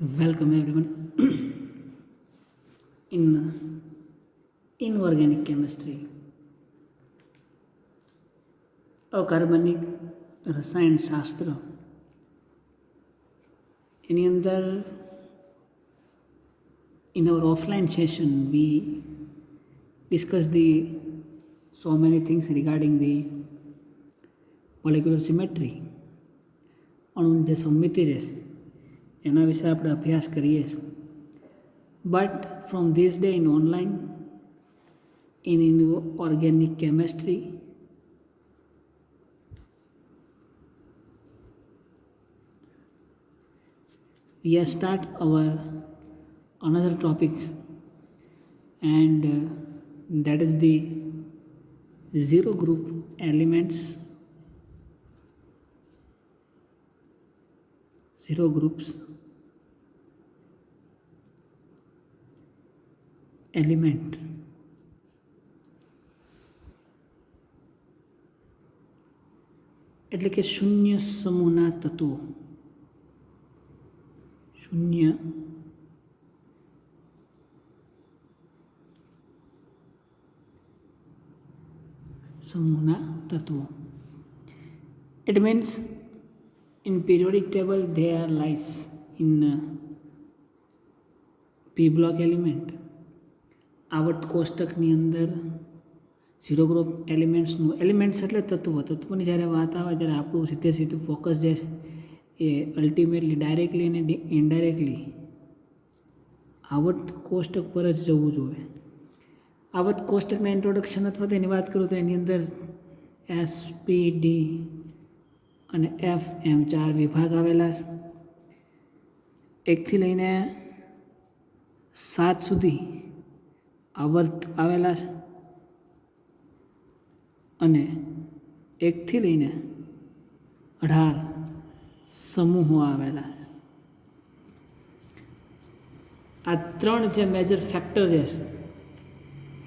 Welcome everyone in inorganic chemistry. અકાર્બનિક રસાયણશાસ્ત્ર એની અંદર in our offline session we discussed the so many things regarding the molecular symmetry. અણુની જે સમમિતિ છે એના વિશે આપણે અભ્યાસ કરીએ છીએ. But from this day in online in inorganic chemistry we have start our another topic, and that is the zero group elements, zero groups element. એટલે કે શૂન્ય સમૂહના તત્વો. શૂન્ય સમૂહના તત્વો. It means in periodic table there lies in P block element. આવર્ત કોષ્ટકની અંદર ઝીરો ગ્રુપ એલિમેન્ટ્સ એટલે તત્વોની જ્યારે વાત આવે ત્યારે આપણું સીધું ફોકસ જે છે એ અલ્ટિમેટલી ડાયરેક્ટલી અને ઇનડાયરેક્ટલી આવર્ત કોષ્ટક પર જ જવું જોઈએ. આવર્ત કોષ્ટકના ઇન્ટ્રોડક્શન અથવા તેની વાત કરું તો એની અંદર એસ, પી, ડી અને એફ એમ 4 વિભાગ આવેલા છે. 1 થી લઈને 7 સુધી આવર્ત આવેલા છે અને 1 થી લઈને 18 સમૂહો આવેલા છે. આ 3 જે મેજર ફેક્ટર જે છે,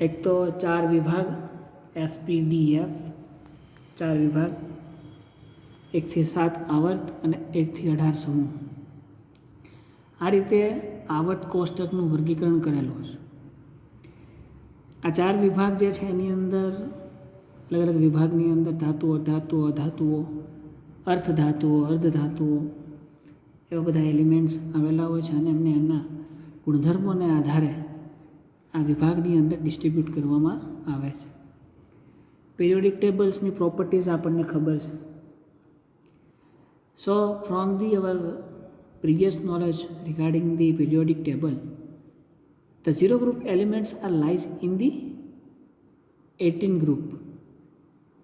એક તો 4 વિભાગ એસ, પી, ડી, એફ 4 વિભાગ, 1 થી 7 આવર્ત અને 1 થી 18 સમૂહ. આ રીતે આવર્ત કોષ્ટકનું વર્ગીકરણ કરેલું છે. આ 4 વિભાગ જે છે એની અંદર અલગ અલગ વિભાગની અંદર ધાતુઓ, અર્ધધાતુઓ, અર્ધધાતુઓ એવા બધા એલિમેન્ટ્સ આવેલા હોય છે અને એમને એમના ગુણધર્મોને આધારે આ વિભાગની અંદર ડિસ્ટ્રીબ્યુટ કરવામાં આવે છે. પિરિયોડિક ટેબલ્સની પ્રોપર્ટીઝ આપણને ખબર છે. સો from our previous knowledge regarding the periodic table, the zero group elements are lies in the 18 group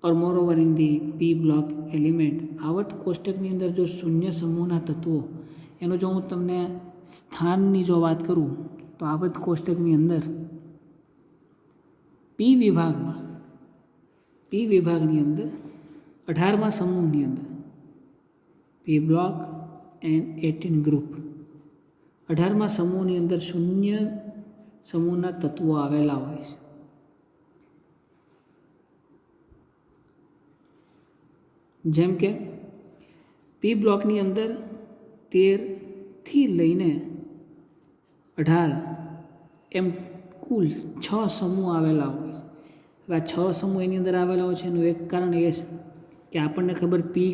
or moreover in the P block element. આવર્ત કોષ્ટકની અંદર જો શૂન્ય સમૂહના તત્વો એનો જો હું તમને સ્થાનની જો વાત કરું તો આવર્ત કોષ્ટકની અંદર પી વિભાગની અંદર 18મા સમૂહની અંદર P block and 18 group 18મા સમૂહની અંદર શૂન્ય સમૂહના તત્વો આવેલા હોય છે. જેમ કે પી બ્લોકની અંદર 13 થી લઈને 18 એમ કુલ 6 સમૂહ આવેલા હોય છે. હવે આ 6 સમૂહ એની અંદર આવેલા હોય છે એનું એક કારણ એ છે કે આપણને ખબર પી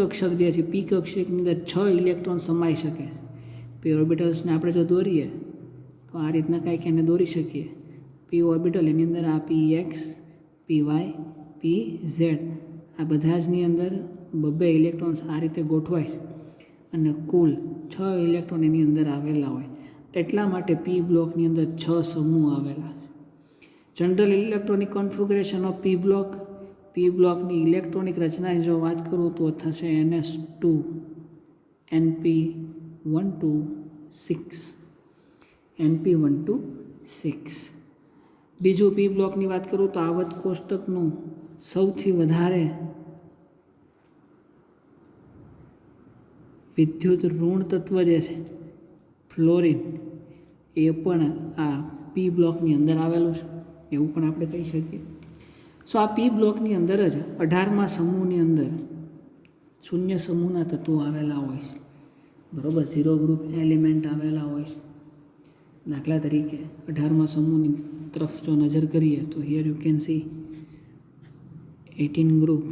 કક્ષક જે છે પી કક્ષકની અંદર 6 ઇલેક્ટ્રોન સમાઈ શકે છે. પી ઓર્બિટલ્સને આપણે જો દોરીએ તો આ રીતના કાંઈક એને દોરી શકીએ. પી ઓર્બિટલ એની અંદર આ પી એક્સ, પી વાય, પી ઝેડ આ બધા જની અંદર 2 ઇલેક્ટ્રોન્સ આ રીતે ગોઠવાય અને કુલ 6 ઇલેક્ટ્રોન એની અંદર આવેલા હોય. એટલા માટે પી બ્લોકની અંદર 6 સમૂહ આવેલા છે. જનરલ ઇલેક્ટ્રોનિક કોન્ફિગરેશન ઓફ પી બ્લોકની ઇલેક્ટ્રોનિક રચનાની જો વાત કરું તો થશે NS2 NP126. બીજું પી બ્લોકની વાત કરું તો આવર્ત કોષ્ટકનું સૌથી વધારે વિદ્યુત ઋણ તત્વ જે છે ફ્લોરિન એ પણ આ પી બ્લોકની અંદર આવેલું છે એવું પણ આપણે કહી શકીએ. સો આ પી બ્લોકની અંદર જ 18મા સમૂહની અંદર શૂન્ય સમૂહના તત્વો આવેલા હોય છે. બરાબર 0 ગ્રુપ એલિમેન્ટ આવેલા હોય છે. દાખલા તરીકે 18મા સમૂહની તરફ જો નજર કરીએ તો here you can see 18 group.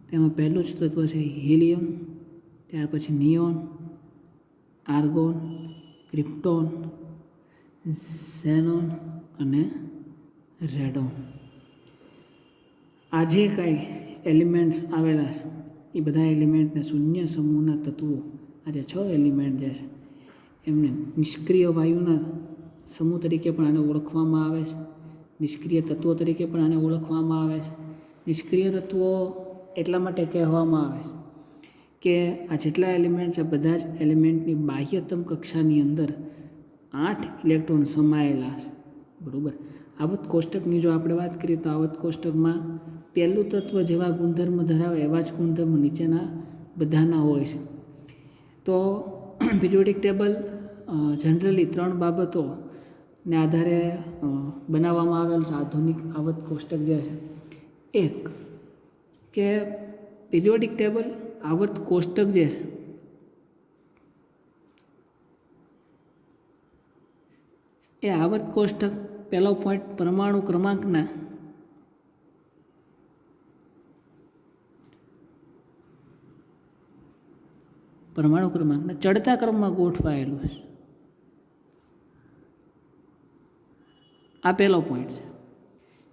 તેમાં પહેલું જ તત્વ છે હિલિયમ, ત્યાર પછી નિયોન, આર્ગોન, ક્રિપ્ટોન, ઝેનોન અને રેડોન. આ જે કાંઈ એલિમેન્ટ્સ આવેલા છે એ બધા એલિમેન્ટને શૂન્ય સમૂહના તત્વો, આ જે 6 એલિમેન્ટ જે છે એમને નિષ્ક્રિય વાયુના સમૂહ તરીકે પણ આને ઓળખવામાં આવે છે. નિષ્ક્રિય તત્વો તરીકે પણ આને ઓળખવામાં આવે છે. નિષ્ક્રિય તત્વો એટલા માટે કહેવામાં આવે છે કે આ જેટલા એલિમેન્ટ છે બધા જ એલિમેન્ટની બાહ્યતમ કક્ષાની અંદર 8 ઇલેક્ટ્રોન સમાયેલા છે. બરાબર. આવત કોષ્ટકની જો આપણે વાત કરીએ તો આવત કોષ્ટકમાં પહેલું તત્વ જેવા ગુણધર્મ ધરાવે એવા જ ગુણધર્મ નીચેના બધાના હોય છે. તો પિરિયોડિક ટેબલ જનરલી 3 બાબતોને આધારે બનાવવામાં આવેલ છે આધુનિક આવત કોષ્ટક જે છે. એક કે પિરિયોડિક ટેબલ આવર્ત કોષ્ટક જે છે એ આવર્ત કોષ્ટક પહેલો પોઈન્ટ પરમાણુ ક્રમાંકના ચડતા ક્રમમાં ગોઠવાયેલું છે. આ પહેલો પોઈન્ટ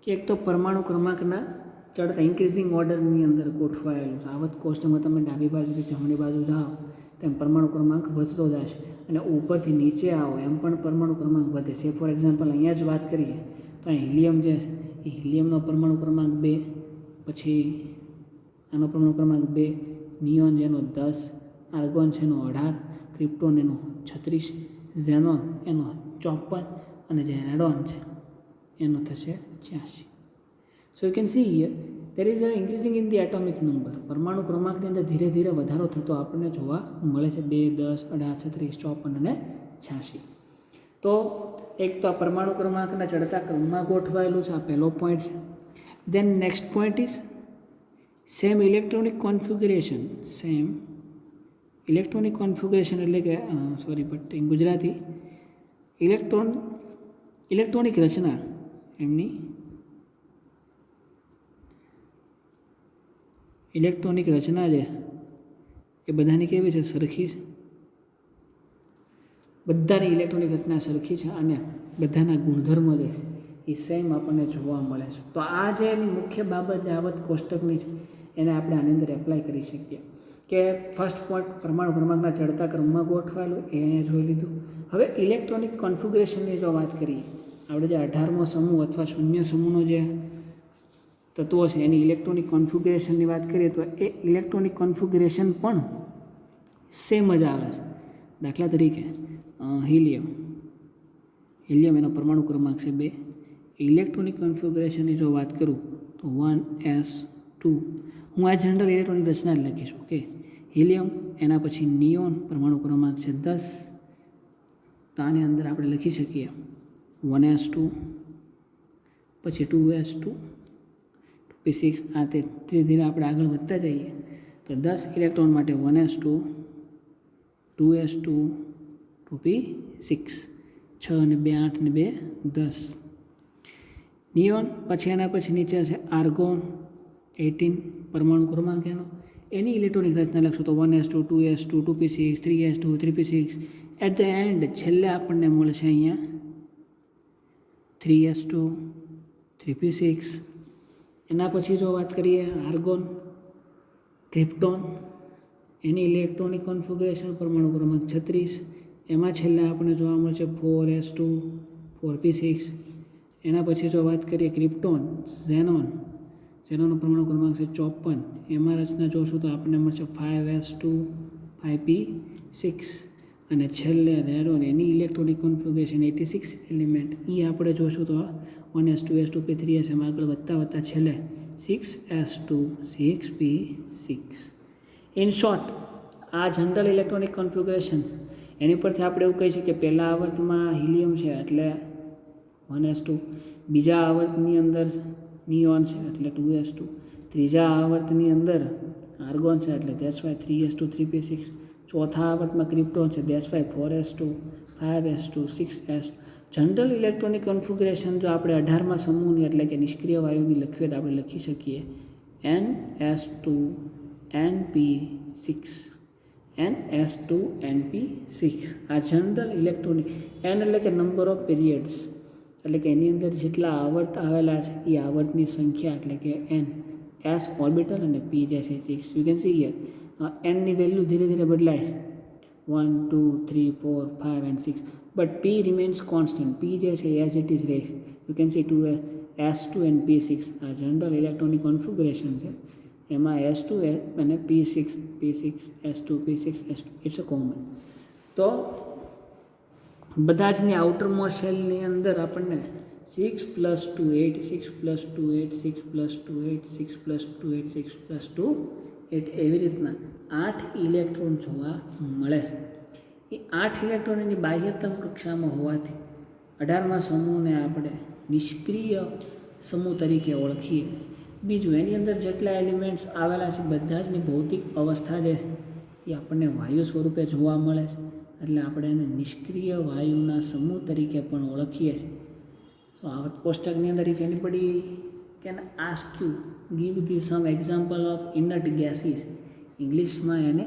છે કે એક તો પરમાણુ ક્રમાંકના ચડતા ઇન્ક્રીઝિંગ ઓર્ડરની અંદર ગોઠવાયેલું છે. આવત કોષ્ટકમાં તમે ડાબી બાજુથી જમણી બાજુ જાઓ તેમ પરમાણુ ક્રમાંક વધતો જશે અને ઉપરથી નીચે આવો એમ પણ પરમાણુ ક્રમાંક વધે છે. ફોર એક્ઝામ્પલ અહીંયા જ વાત કરીએ તો અહીં હિલિયમ જે છે એ હિલિયમનો પરમાણુ ક્રમાંક 2, પછી આનો પરમાણુ ક્રમાંક 2, નિયોન જેનો 10, આર્ગોન છે એનો 18, ક્રિપ્ટોન એનો 36, ઝેનોન એનો 54 અને જે રેડોન છે એનો થશે 86. So you can see here there is a increasing in the atomic number. પરમાણુ ક્રમાંકની અંદર ધીરે ધીરે વધારો થતો આપણને જોવા મળે છે. 2, 10, 18, 36, 54 અને 86. તો એક તો આ પરમાણુ ક્રમાંકના ચડતા ક્રમમાં ગોઠવાયેલું છે, આ પહેલો પોઈન્ટ છે. Then next point is same electronic configuration. Same electronic configuration એટલે કે ઇન ગુજરાતી ઇલેક્ટ્રોનિક રચના એમની ઇલેક્ટ્રોનિક રચના જે એ બધાની કેવી છે? સરખી છે. બધાની ઇલેક્ટ્રોનિક રચના સરખી છે અને બધાના ગુણધર્મો જે છે એ સેમ આપણને જોવા મળે છે. તો આ જે એની મુખ્ય બાબત જે આવત કોષ્ટકની છે એને આપણે આની અંદર એપ્લાય કરી શકીએ કે ફર્સ્ટ પોઈન્ટ પરમાણુ ક્રમાંકના ચડતા ક્રમમાં ગોઠવાયેલું એ અહીંયા જોઈ લીધું. હવે ઇલેક્ટ્રોનિક કોન્ફિગ્યુરેશનની જો વાત કરીએ, આપણે જે 18મો સમૂહ અથવા શૂન્ય સમૂહનો જે તત્વો છે એની ઇલેક્ટ્રોનિક કોન્ફિગ્યુરેશનની વાત કરીએ તો એ ઇલેક્ટ્રોનિક કોન્ફિગ્યુરેશન પણ સેમ જ આવે છે. દાખલા તરીકે હિલિયમ એનો પરમાણુ ક્રમાંક છે 2. ઇલેક્ટ્રોનિક કોન્ફિગ્યુરેશનની જો વાત કરું તો 1s2. હું આ જનરલ ઇલેક્ટ્રોનિક રચના જ લખીશ. ઓકે, હિલિયમ એના પછી નિયોન પરમાણુ ક્રમાંક છે 10. તો આની અંદર આપણે લખી શકીએ 1s2 પછી 2s2 2p6. આ તે ધીરે ધીરે આપણે આગળ વધતા જઈએ તો 10 ઇલેક્ટ્રોન માટે 1s2 2s2 2p6 6 અને 2 8 અને 2 10. નિયોન પછી એના પછી નીચે છે આર્ગોન 18 પરમાણુ ક્રમાંક એની ઇલેક્ટ્રોનિક રચના લખશો તો 1s2 2s2 2p6 3s2 3p6. At the and છેલ્લે આપણને મળશે અહીંયા 3s2 3p6. એના પછી જો વાત કરીએ આર્ગોન ક્રિપ્ટોન એની ઇલેક્ટ્રોનિક કોન્ફિગ્યુરેશન પરમાણુ ક્રમાંક 36. એમાં છેલ્લે આપણે જોવા મળશે 4s2 4p6. એના પછી જો વાત કરીએ ક્રિપ્ટોન ઝેનોનો પરમાણુ ક્રમાંક છે 54. એમાં રચના જોશું તો આપણને મળશે 5s2 5p6. અને છેલ્લે રેડોન એની ઇલેક્ટ્રોનિક કોન્ફિગ્યુરેશન 86 એલિમેન્ટ એ આપણે જોશું તો 1s 2s 2p3s એમાં આગળ વધતા છેલ્લે 6s2 6p6. ઇન શોર્ટ, આ જનરલ ઇલેક્ટ્રોનિક કોન્ફિગ્યુરેશન એની પરથી આપણે એવું કહી શકીએ કે પહેલા આવર્તમાં હિલિયમ છે એટલે 1s2, બીજા આવર્તની અંદર નિયોન છે એટલે 2s2, ત્રીજા આવર્તની અંદર આર્ગોન છે એટલે that's why 3s2 3p6, ચોથા આવર્તમાં ક્રિપ્ટોન છે, that's why 4s2 5s2 6s. General electronic configuration જો આપણે 18મા સમૂહની એટલે કે નિષ્ક્રિય વાયુની લખીએ તો આપણે લખી શકીએ ns2 np6 ns2 np6. આ જનરલ ઇલેક્ટ્રોનિક n એટલે કે નંબર ઓફ પીરિયડ્સ, એટલે કે એની અંદર જેટલા આવર્ત આવેલા છે એ આવર્તની સંખ્યા એટલે કે n. s ઓર્બિટલ અને p જે છે 6. You can see here n ની વેલ્યુ ધીરે ધીરે બદલાય છે 1 2 3 4 5 and 6, but p remains constant. p જે છે as it is રહે. You can see 2 s2 and p6. આ જનરલ ઇલેક્ટ્રોનિક કોન્ફિગ્યુરેશન છે, એમાં s2 અને p6 s2 p6 s2 it's a common. તો બધા જની આઉટર મોસ્ટ શેલની અંદર આપણને 6 + 2 8 6 + 2 8 6 + 2 8 6 + 2 8 6 + 2 8 એવી રીતના 8 ઇલેક્ટ્રોન જોવા મળે. એ 8 ઇલેક્ટ્રોન એની બાહ્યતમ કક્ષામાં હોવાથી 18મા સમૂહને આપણે નિષ્ક્રિય સમૂહ તરીકે ઓળખીએ. બીજું, એની અંદર જેટલા એલિમેન્ટ્સ આવેલા છે બધા જની ભૌતિક અવસ્થા જે એ આપણને વાયુ સ્વરૂપે જોવા મળે છે, એટલે આપણે એને નિષ્ક્રિય વાયુના સમૂહ તરીકે પણ ઓળખીએ છીએ. સો આ કોષ્ટકની અંદર if anybody can ask you give the some example of inert gases, ઇંગ્લિશમાં એને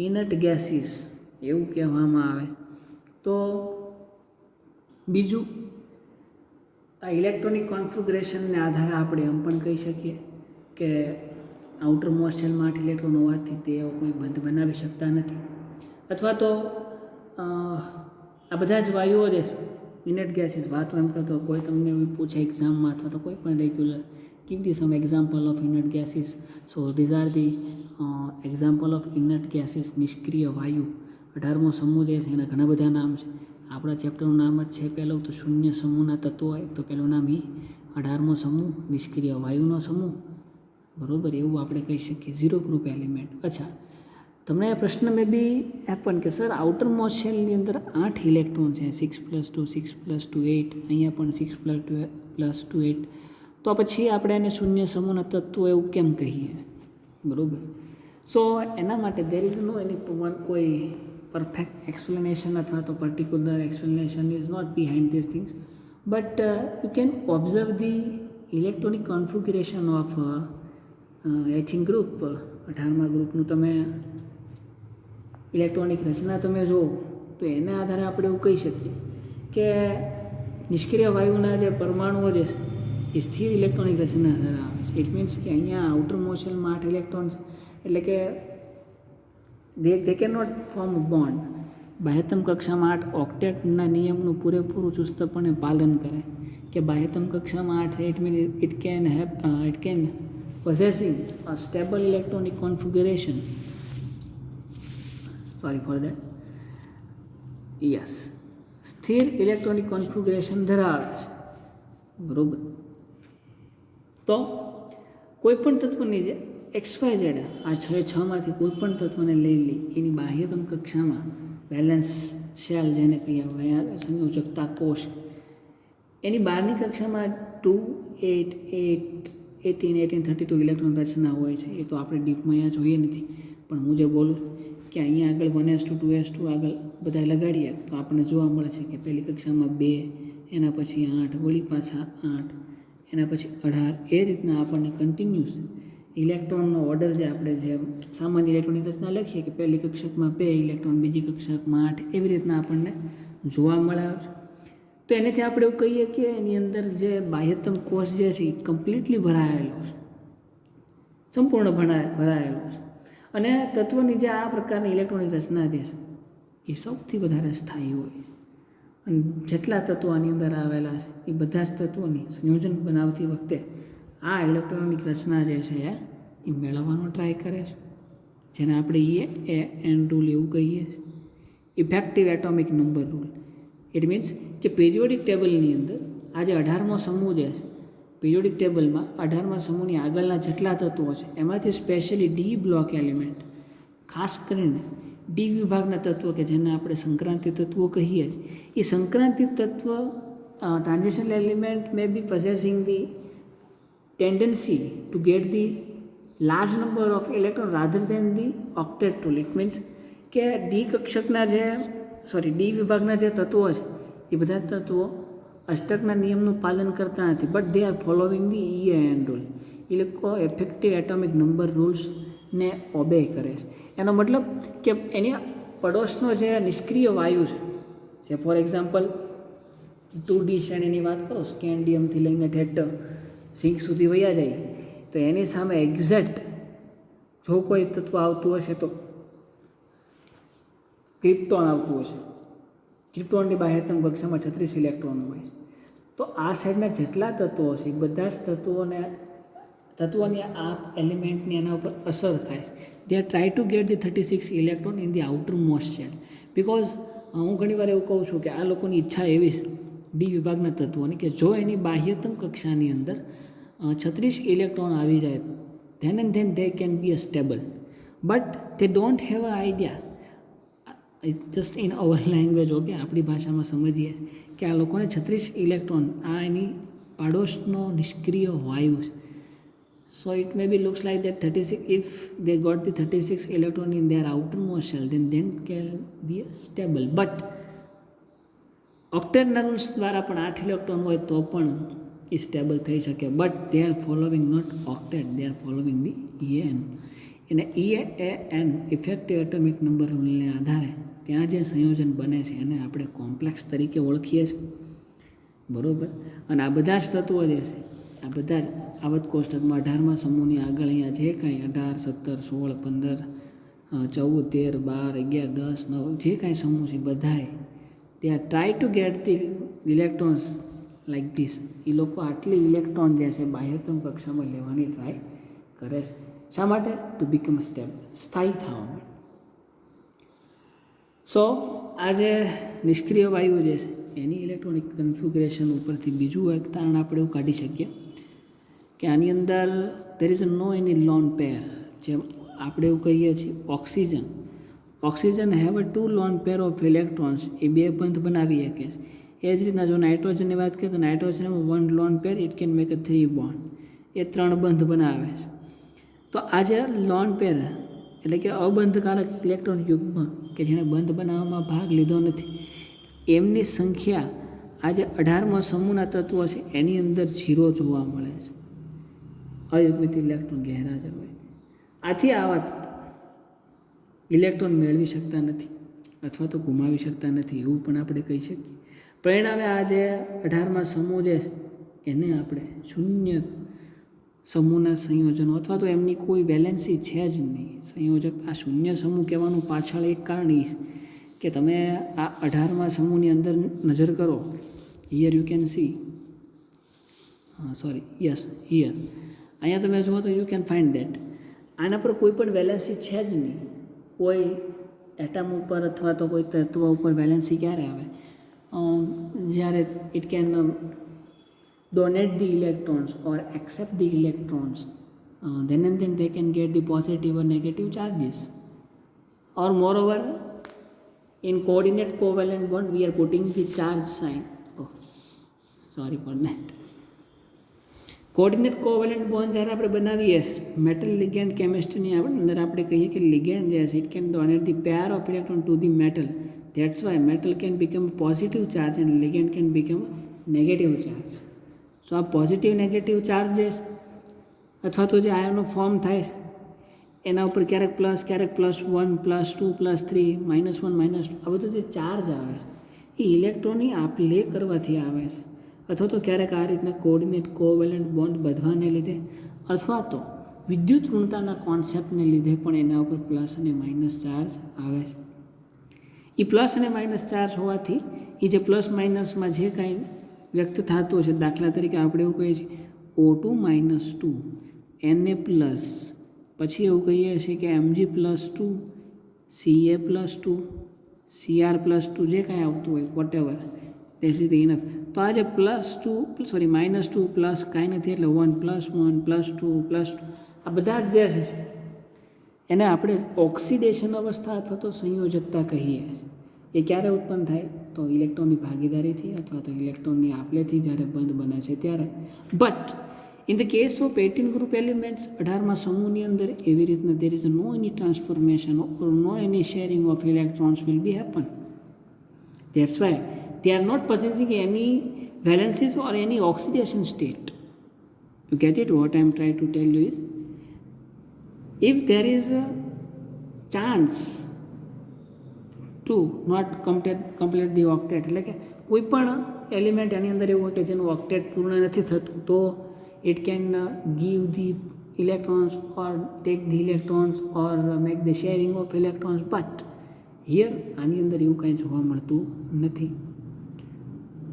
ઇનર્ટ ગેસીસ એવું કહેવામાં આવે. તો બીજું, આ ઇલેક્ટ્રોનિક કોન્ફિગ્યુરેશનને આધારે આપણે એમ પણ કહી શકીએ કે આઉટર મોસ્ટ શેલમાં 8 ઇલેક્ટ્રોન હોવાથી તેઓ કોઈ બંધ બનાવી શકતા નથી. અથવા તો આ બધા જ વાયુઓ જે ઇનર્ટ ગેસીસ, વાતો એમ કરતો કોઈ તમને એવું પૂછે એક્ઝામમાં અથવા તો કોઈ પણ regular give thee some example of inert gases. So these are the example of inert gases. નિષ્ક્રિય વાયુ 18મો સમૂહ જે છે એના ઘણા બધા નામ છે. આપણા ચેપ્ટરનું નામ જ છે પહેલું તો શૂન્ય સમૂહના તત્વો હોય, તો પહેલું નામ એ 18મો સમૂહ નિષ્ક્રિય વાયુનો સમૂહ, બરાબર, એવું આપણે કહી શકીએ. 0 ગ્રુપ એલિમેન્ટ. અચ્છા, તમને આ પ્રશ્ન મેં બી પણ કે સર આઉટર મોસ્ટ શેલની અંદર 8 ઇલેક્ટ્રોન છે, 6 + 2 6 + 2 8, અહીંયા પણ 6 + 2 8, તો પછી આપણે એને શૂન્ય સમૂહના તત્વો એવું કેમ કહીએ, બરાબર. સો એના માટે દેર ઇઝ નો એની કોઈ પરફેક્ટ એક્સપ્લેનેશન અથવા તો particular explanation is not behind this things, but you can observe the electronic configuration of 18 group. 18મા ગ્રુપનું તમે ઇલેક્ટ્રોનિક રચના તમે જુઓ તો એના આધારે આપણે એવું કહી શકીએ કે નિષ્ક્રિય વાયુના જે પરમાણુઓ જે છે એ સ્થિર ઇલેક્ટ્રોનિક રચના ધરાવે છે. ઇટ મીન્સ કે અહીંયા આઉટર મોસ્ટ શેલમાં 8 ઇલેક્ટ્રોન છે, એટલે કે they can not form bond. બાહ્યતમ કક્ષામાં 8 ઓક્ટેટના નિયમનું પૂરેપૂરું ચુસ્તપણે પાલન કરે કે બાહ્યતમ કક્ષામાં 8 છે. It means it can possessing a stable electronic configuration. Sorry for that. Yes, સ્થિર ઇલેક્ટ્રોનિક કોન્ફિગ્યુરેશન ધરાવે છે, બરાબર. તો કોઈ પણ તત્વની જે XYZ આ 6માંથી કોઈ પણ તત્વને લઈ લે એની બાહ્યતમ કક્ષામાં બેલેન્સ શેલ જેને કહીએ સંયોજકતા કોષ, એની બહારની કક્ષામાં 2 8 8 18 18 32 ઇલેક્ટ્રોન રચના હોય છે. એ તો આપણે ડીપમાં અહીંયા જોઈએ નથી, પણ હું જે બોલું કે અહીંયા આગળ 1s2 2s2 આગળ બધા લગાડીએ તો આપણને જોવા મળે છે કે પહેલી કક્ષામાં 2, એના પછી 8, વળી પાછા 8, એના પછી 18, એ રીતના આપણને કન્ટિન્યુઅસ ઇલેક્ટ્રોનનો ઓર્ડર જે આપણે જે સામાન્ય ઇલેક્ટ્રોનિક રચના લખીએ કે પહેલી કક્ષકમાં 2 ઇલેક્ટ્રોન, બીજી કક્ષકમાં 8, એવી રીતના આપણને જોવા મળે છે. તો એનાથી આપણે એવું કહીએ કે એની અંદર જે બાહ્યતમ કોષ જે છે એ કમ્પ્લીટલી ભરાયેલો છે, સંપૂર્ણ ભરાયેલો છે. અને તત્વની જે આ પ્રકારની ઇલેક્ટ્રોનિક રચના જે છે એ સૌથી વધારે સ્થાયી હોય છે. અને જેટલા તત્વો આની અંદર આવેલા છે એ બધા જ તત્વોની સંયોજન બનાવતી વખતે આ ઇલેક્ટ્રોનિક રચના જે છે એ મેળવવાનો ટ્રાય કરે છે, જેને આપણે EAN રૂલ એવું કહીએ છીએ, effective atomic number rule. It means કે પિરિયોડિક ટેબલની અંદર આ જે 18મો સમૂહ જે છે, પિરિયોડિક ટેબલમાં 18મા સમૂહની આગળના જેટલા તત્વો છે એમાંથી સ્પેશિયલી ડી બ્લોક એલિમેન્ટ, ખાસ કરીને ડી વિભાગના તત્વો કે જેને આપણે સંક્રાંતિ તત્વો કહીએ છીએ, એ સંક્રાંતિ તત્વ transition element may be possessing the tendency to get the large number of electrons rather than the octet rule. It means કે ડી કક્ષકના ડી વિભાગના જે તત્વો છે એ બધા તત્વો અષ્ટકના નિયમનું પાલન કરતા નથી, but they are following the EAN rule. એ લોકો ઇફેક્ટિવ એટોમિક નંબર રૂલ્સને ઓબે કરે છે. એનો મતલબ કે એની પડોશનો જે નિષ્ક્રિય વાયુ છે, ફોર એક્ઝામ્પલ 2D શ્રેણીની વાત કરો, સ્કેન્ડિયમથી લઈને ઠેઠ સિંક સુધી વયા જાય, તો એની સામે એક્ઝેક્ટ જો કોઈ તત્વ આવતું હશે તો ક્રિપ્ટોન આવતું હશે. ક્રિપ્ટોનની બાહ્યતમ કક્ષામાં 36 ઇલેક્ટ્રોન હોય છે. તો આ સાઈડના જેટલા તત્વો છે એ બધા જ તત્વોની આ એલિમેન્ટની એના ઉપર અસર થાય છે. They are try to get the 36 electron in the outermost shell. Because હું ઘણીવાર એવું કહું છું કે આ લોકોની ઈચ્છા એવી છે ડી વિભાગના તત્વોની કે જો એની બાહ્યતમ કક્ષાની અંદર 36 ઇલેક્ટ્રોન આવી જાય then and then they can be a stable, but they don't have an idea. Just in our language, okay, આપણી ભાષામાં સમજીએ કે આ લોકોને 36 ઇલેક્ટ્રોન આ એની પાડોશનો નિષ્ક્રિય વાયુ છે. So it maybe looks like that 36, if they got the 36 electron in their outermost shell, then can be a stable. But ઓક્ટેટના રૂલ્સ દ્વારા પણ 8 ઇલેક્ટ્રોન હોય તો પણ એ સ્ટેબલ થઈ શકે, but they are following not octet, they are following the EAN. અને EAN effective atomic number રૂલને આધારે ત્યાં જે સંયોજન બને છે એને આપણે કોમ્પ્લેક્સ તરીકે ઓળખીએ છીએ, બરાબર. અને આ બધા જ તત્વો જે છે આ બધા જ આવત કોષ્ટકમાં 18મા સમૂહની આગળ અહીંયા જે કાંઈ 18, 17, 16, 15, 14, 13, 12, 11, 10, 9 જે કાંઈ સમૂહ છે બધાએ they are try to get the electrons like this. એ લોકો આટલી ઇલેક્ટ્રોન જે છે બાહ્યતમ કક્ષામાં લેવાની ટ્રાય કરે છે. શા માટે? ટુ બીકમ સ્ટેબલ, સ્થાયી થવા માટે. સો આ જે નિષ્ક્રિય વાયુ જે છે એની ઇલેક્ટ્રોનિક કન્ફિગ્યુરેશન ઉપરથી બીજું એક તારણ આપણે એવું કાઢી શકીએ કે આની અંદર દેર ઇઝ નો એની લોન પેર. જેમ આપણે એવું કહીએ છીએ oxygen have a 2 lone pair of electrons, એ 2 બંધ બનાવી શકે છે. એ જ રીતના જો નાઇટ્રોજનની વાત કરીએ તો nitrogen 1 lone pair it can make a 3 bond, એ 3 બંધ બનાવે છે. તો આ જે લોન પેર એટલે કે અબંધકારક ઇલેક્ટ્રોન યુગ્મ કે જેણે બંધ બનાવવામાં ભાગ લીધો નથી એમની સંખ્યા આ જે 18મા સમૂહના તત્વો છે એની અંદર 0 જોવા મળે છે. અયુગ્મિત ઇલેક્ટ્રોન ગેરહાજર હોય છે. આથી આવા ઇલેક્ટ્રોન મેળવી શકતા નથી અથવા તો ગુમાવી શકતા નથી એવું પણ આપણે કહી શકીએ. પરિણામે આ જે 18મા સમૂહ જે છે એને આપણે શૂન્ય સમૂહના સંયોજનો અથવા તો એમની કોઈ વેલેન્સી છે જ નહીં. સંયોજક આ શૂન્ય સમૂહ કહેવાનું પાછળ એક કારણ એ કે તમે આ 18મા સમૂહની અંદર નજર કરો, here you can see here અહીંયા તમે જુઓ તો યુ કેન ફાઇન્ડ દેટ આના પર કોઈ પણ વેલેન્સી છે જ નહીં. કોઈ એટમ ઉપર અથવા તો કોઈ તત્વ ઉપર વેલેન્સી ક્યારે આવે? જ્યારે it can donate the electrons or accept the electrons, then and then they can get the positive or negative charges. Or moreover, in coordinate covalent bond we are putting the charge sign. Sorry for that. Coordinate covalent bond જ્યારે આપણે બનાવીએ છીએ metal ligand કેમિસ્ટ્રીની અંદર આપણે કહીએ કે ligand જે છે it can donate the pair of electron to the metal. That's why metal can become positive charge and ligand can become negative charge. So આ પોઝિટિવ નેગેટિવ ચાર્જ જે અથવા તો જે આયનો ફોર્મ થાય છે એના ઉપર ક્યારેક પ્લસ ક્યારેક +1 +2 +3 -1 -2 આ બધું જે ચાર્જ આવે છે એ ઇલેક્ટ્રોનની આપ લે કરવાથી આવે છે. અથવા તો ક્યારેક આ રીતના કોર્ડિનેટ કોવેલન્ટ બોન્ડ બધવાને લીધે અથવા તો વિદ્યુત ઋણતાના કોન્સેપ્ટને લીધે પણ એના ઉપર પ્લસ અને માઇનસ ચાર્જ આવે છે. એ પ્લસ અને માઇનસ ચાર્જ હોવાથી એ જે પ્લસ માઇનસમાં જે કાંઈ વ્યક્ત થતું છે, દાખલા તરીકે આપણે એવું કહીએ છીએ O2 -2 Na+, પછી એવું કહીએ છીએ કે Mg+2 Ca+2 Cr+2 જે કાંઈ આવતું હોય whatever that is enough. તો આ જે -2 પ્લસ કાંઈ નથી એટલે 1 +1 +2 +2 આ બધા જ જે છે એને આપણે ઓક્સિડેશન અવસ્થા અથવા તો સંયોજકતા કહીએ છીએ. એ ક્યારે ઉત્પન્ન થાય? તો ઇલેક્ટ્રોનની ભાગીદારીથી અથવા તો ઇલેક્ટ્રોનની આપલેથી જ્યારે બંધ બને છે ત્યારે. But in the case of 18 group elements 18માં સમૂહની અંદર એવી રીતના there is no any transformation or no any sharing of electrons will be happen. That's why they are not possessing any valencies or any oxidation state. You get it? What I am trying to tell you is, if there is a chance to not complete the octet, એટલે કે કોઈ પણ element એની અંદર એવું હોય કે જેનું ઓક્ટેટ પૂર્ણ નથી થતું, તો it can give the electrons or take the electrons or make the sharing of electrons, but here આની અંદર એવું કાંઈ જોવા મળતું નથી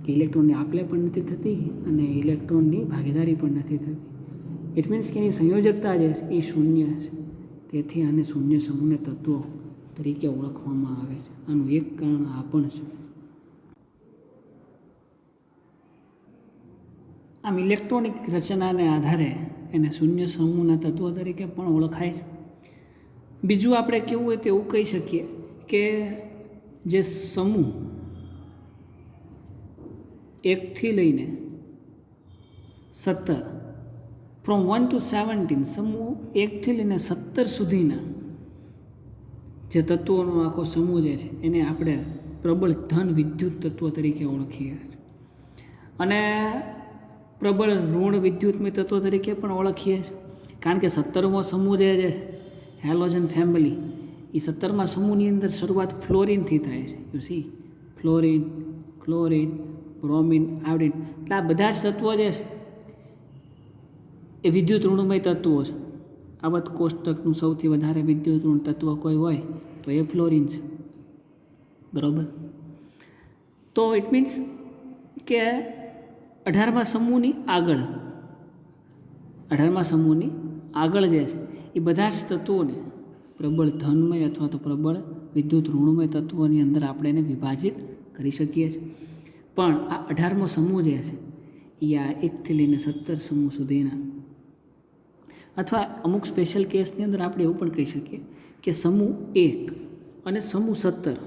કે ઇલેક્ટ્રોનની આપલે પણ નથી થતી અને ઇલેક્ટ્રોનની ભાગીદારી પણ નથી થતી. ઇટ મીન્સ કે એની સંયોજકતા જે છે એ શૂન્ય છે. તેથી આને શૂન્ય સમૂહને તત્વો તરીકે ઓળખવામાં આવે છે. આનું એક કારણ આ પણ છે. આમ ઇલેક્ટ્રોનિક રચનાને આધારે એને શૂન્ય સમૂહના તત્વો તરીકે પણ ઓળખાય છે. બીજું આપણે કેવું હોય તો એવું કહી શકીએ કે જે સમૂહ 1 થી લઈને 17 ફ્રોમ 1 to 17 સમૂહ 1 થી લઈને 17 સુધીના જે તત્વોનો આખો સમૂહ જે છે એને આપણે પ્રબળ ધન વિદ્યુત તત્વો તરીકે ઓળખીએ અને પ્રબળ ઋણ વિદ્યુતમય તત્વો તરીકે પણ ઓળખીએ છીએ. કારણ કે 17મો સમૂહ જે છે હેલોજન ફેમિલી, એ 17મા સમૂહની અંદર શરૂઆત ફ્લોરિનથી થાય છે. You C, fluorine, chlorine, bromine, iodine, એટલે આ બધા જ તત્વો જે છે એ વિદ્યુત ઋણમય તત્વો છે. આવત કોષ્ટકનું સૌથી વધારે વિદ્યુત ઋણ તત્વ કોઈ હોય તો એ ફ્લોરિન છે. બરાબર? તો ઇટ મીન્સ કે 18મા સમૂહની આગળ જે છે એ બધા જ તત્વોને પ્રબળ ધનમય અથવા તો પ્રબળ વિદ્યુત ઋણમય તત્વોની અંદર આપણે એને વિભાજિત કરી શકીએ છીએ. પણ આ 18મો સમૂહ જે છે એ આ 1 થી લઈને 17 સમૂહ સુધીના, અથવા અમુક સ્પેશિયલ કેસની અંદર આપણે એવું પણ કહી શકીએ કે સમૂહ 1 અને સમૂહ 17,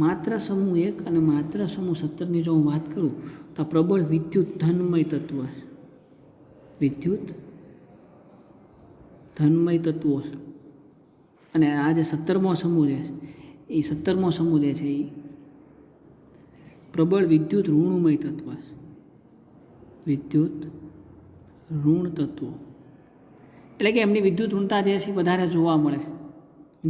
માત્ર સમૂહ 1 અને માત્ર સમૂહ 17ની જો હું વાત કરું તો આ પ્રબળ વિદ્યુત ધનમય તત્વ છે. વિદ્યુત ધનમય તત્વો છે. અને આ જે 17મો સમૂહ જે છે એ 17મો સમૂહ જે છે એ પ્રબળ વિદ્યુત ઋણમય તત્વ છે. વિદ્યુત ઋણ તત્વો એટલે કે એમની વિદ્યુત ઋણતા જે છે એ વધારે જોવા મળે છે,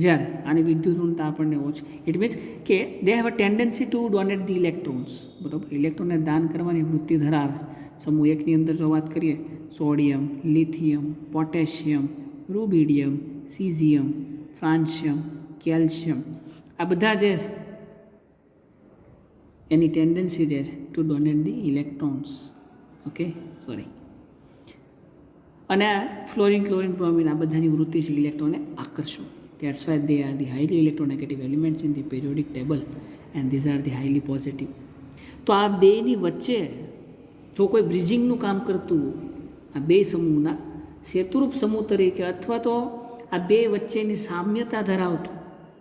જ્યારે આની વિદ્યુત ઋણતા આપણને ઓછી. ઇટ મીન્સ કે they have a tendency to donate the electrons. બરાબર? ઇલેક્ટ્રોનને દાન કરવાની વૃત્તિ ધરાવે. સમૂહ 1ની અંદર જો વાત કરીએ, sodium, lithium, potassium, rubidium, caesium, francium, calcium, આ બધા જે છે એની ટેન્ડન્સી જે છે to donate the electrons. Okay, sorry. અને ફ્લોરિન, ક્લોરિન, બ્રોમિન, આ બધાની વૃત્તિ છે ઇલેક્ટ્રોનને આકર્ષવું. That's why they are the highly electronegative elements in the periodic table and these are the highly positive. તો આ બેની વચ્ચે જો કોઈ બ્રિજિંગનું કામ કરતું, આ બે સમૂહના સેતુરૂપ સમૂહ તરીકે, અથવા તો આ બે વચ્ચેની સામ્યતા ધરાવતું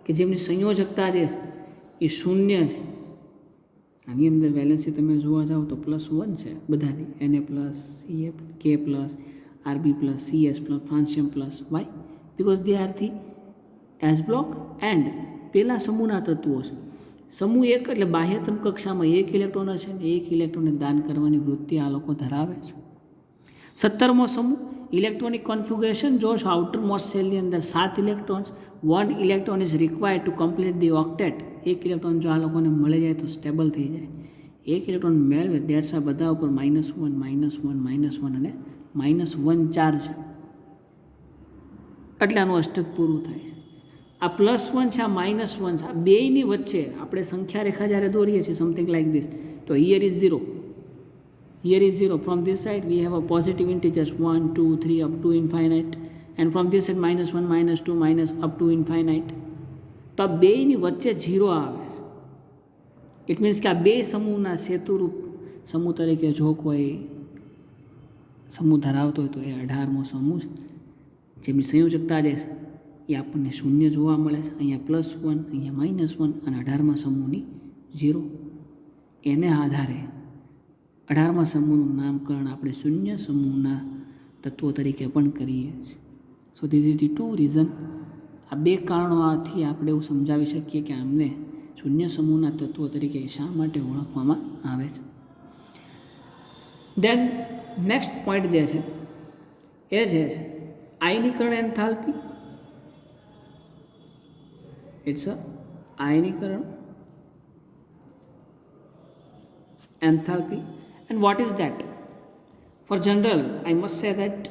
કે જેમની સંયોજકતા જે એ શૂન્ય છે. આની અંદર વેલેન્સી તમે જોવા જાઓ તો +1 છે બધાની, Na+, Ca+, K+, Rb+, Cs+, francium+. Why? Because they are the S block and પેલા સમૂહના તત્વો છે. સમૂહ 1 એટલે બાહ્યતમ કક્ષામાં 1 ઇલેક્ટ્રોન છે ને 1 ઇલેક્ટ્રોનને દાન કરવાની વૃત્તિ આ લોકો ધરાવે છે. 17મો સમૂહ ઇલેક્ટ્રોનિક કોન્ફિગ્યુરેશન જો આઉટર મોસ્ટ સેલની અંદર 7 electrons, 1 electron is required to complete the octet. 1 electron જો આ લોકોને મળી જાય તો સ્ટેબલ થઈ જાય. 1 ઇલેક્ટ્રોન મેળવે દેટ્સ આ બધા ઉપર -1, -1 અને -1 ચાર્જ, એટલે આનું અષ્ટક પૂરું થાય છે. આ +1 છે, આ -1 છે, આ બેયની વચ્ચે આપણે સંખ્યા રેખા જ્યારે દોરીએ છીએ સમથિંગ લાઈક ધીસ, તો here is 0, here is 0. From this side we have a positive integers 1, 2, 3 up to infinite, and from this side -1, -2, up to infinite. તો આ બેયની વચ્ચે 0 આવે છે. ઇટ મીન્સ કે આ બે સમૂહના સેતુરૂપ સમૂહ તરીકે જો કોઈ સમૂહ ધરાવતો હોય તો એ 18મો સમૂહ છે, જેમની સંયોજકતા જે છે એ આપણને શૂન્ય જોવા મળે છે. અહીંયા +1, અહીંયા -1 અને 18મા સમૂહની 0. એને આધારે 18મા સમૂહનું નામકરણ આપણે શૂન્ય સમૂહના તત્વો તરીકે પણ કરીએ છીએ. સો ધીસ ઇઝ ધી 2 રીઝન. આ 2 કારણોથી આપણે એવું સમજાવી શકીએ કે આમને શૂન્ય સમૂહના તત્વો તરીકે શા માટે ઓળખવામાં આવે છે. દેન નેક્સ્ટ પોઈન્ટ જે છે એ જે છે આયનીકરણ એન્થાલ્પી. ઇટ્સ અ આયનીકરણ enthalpy. And what is that? For general, I must say that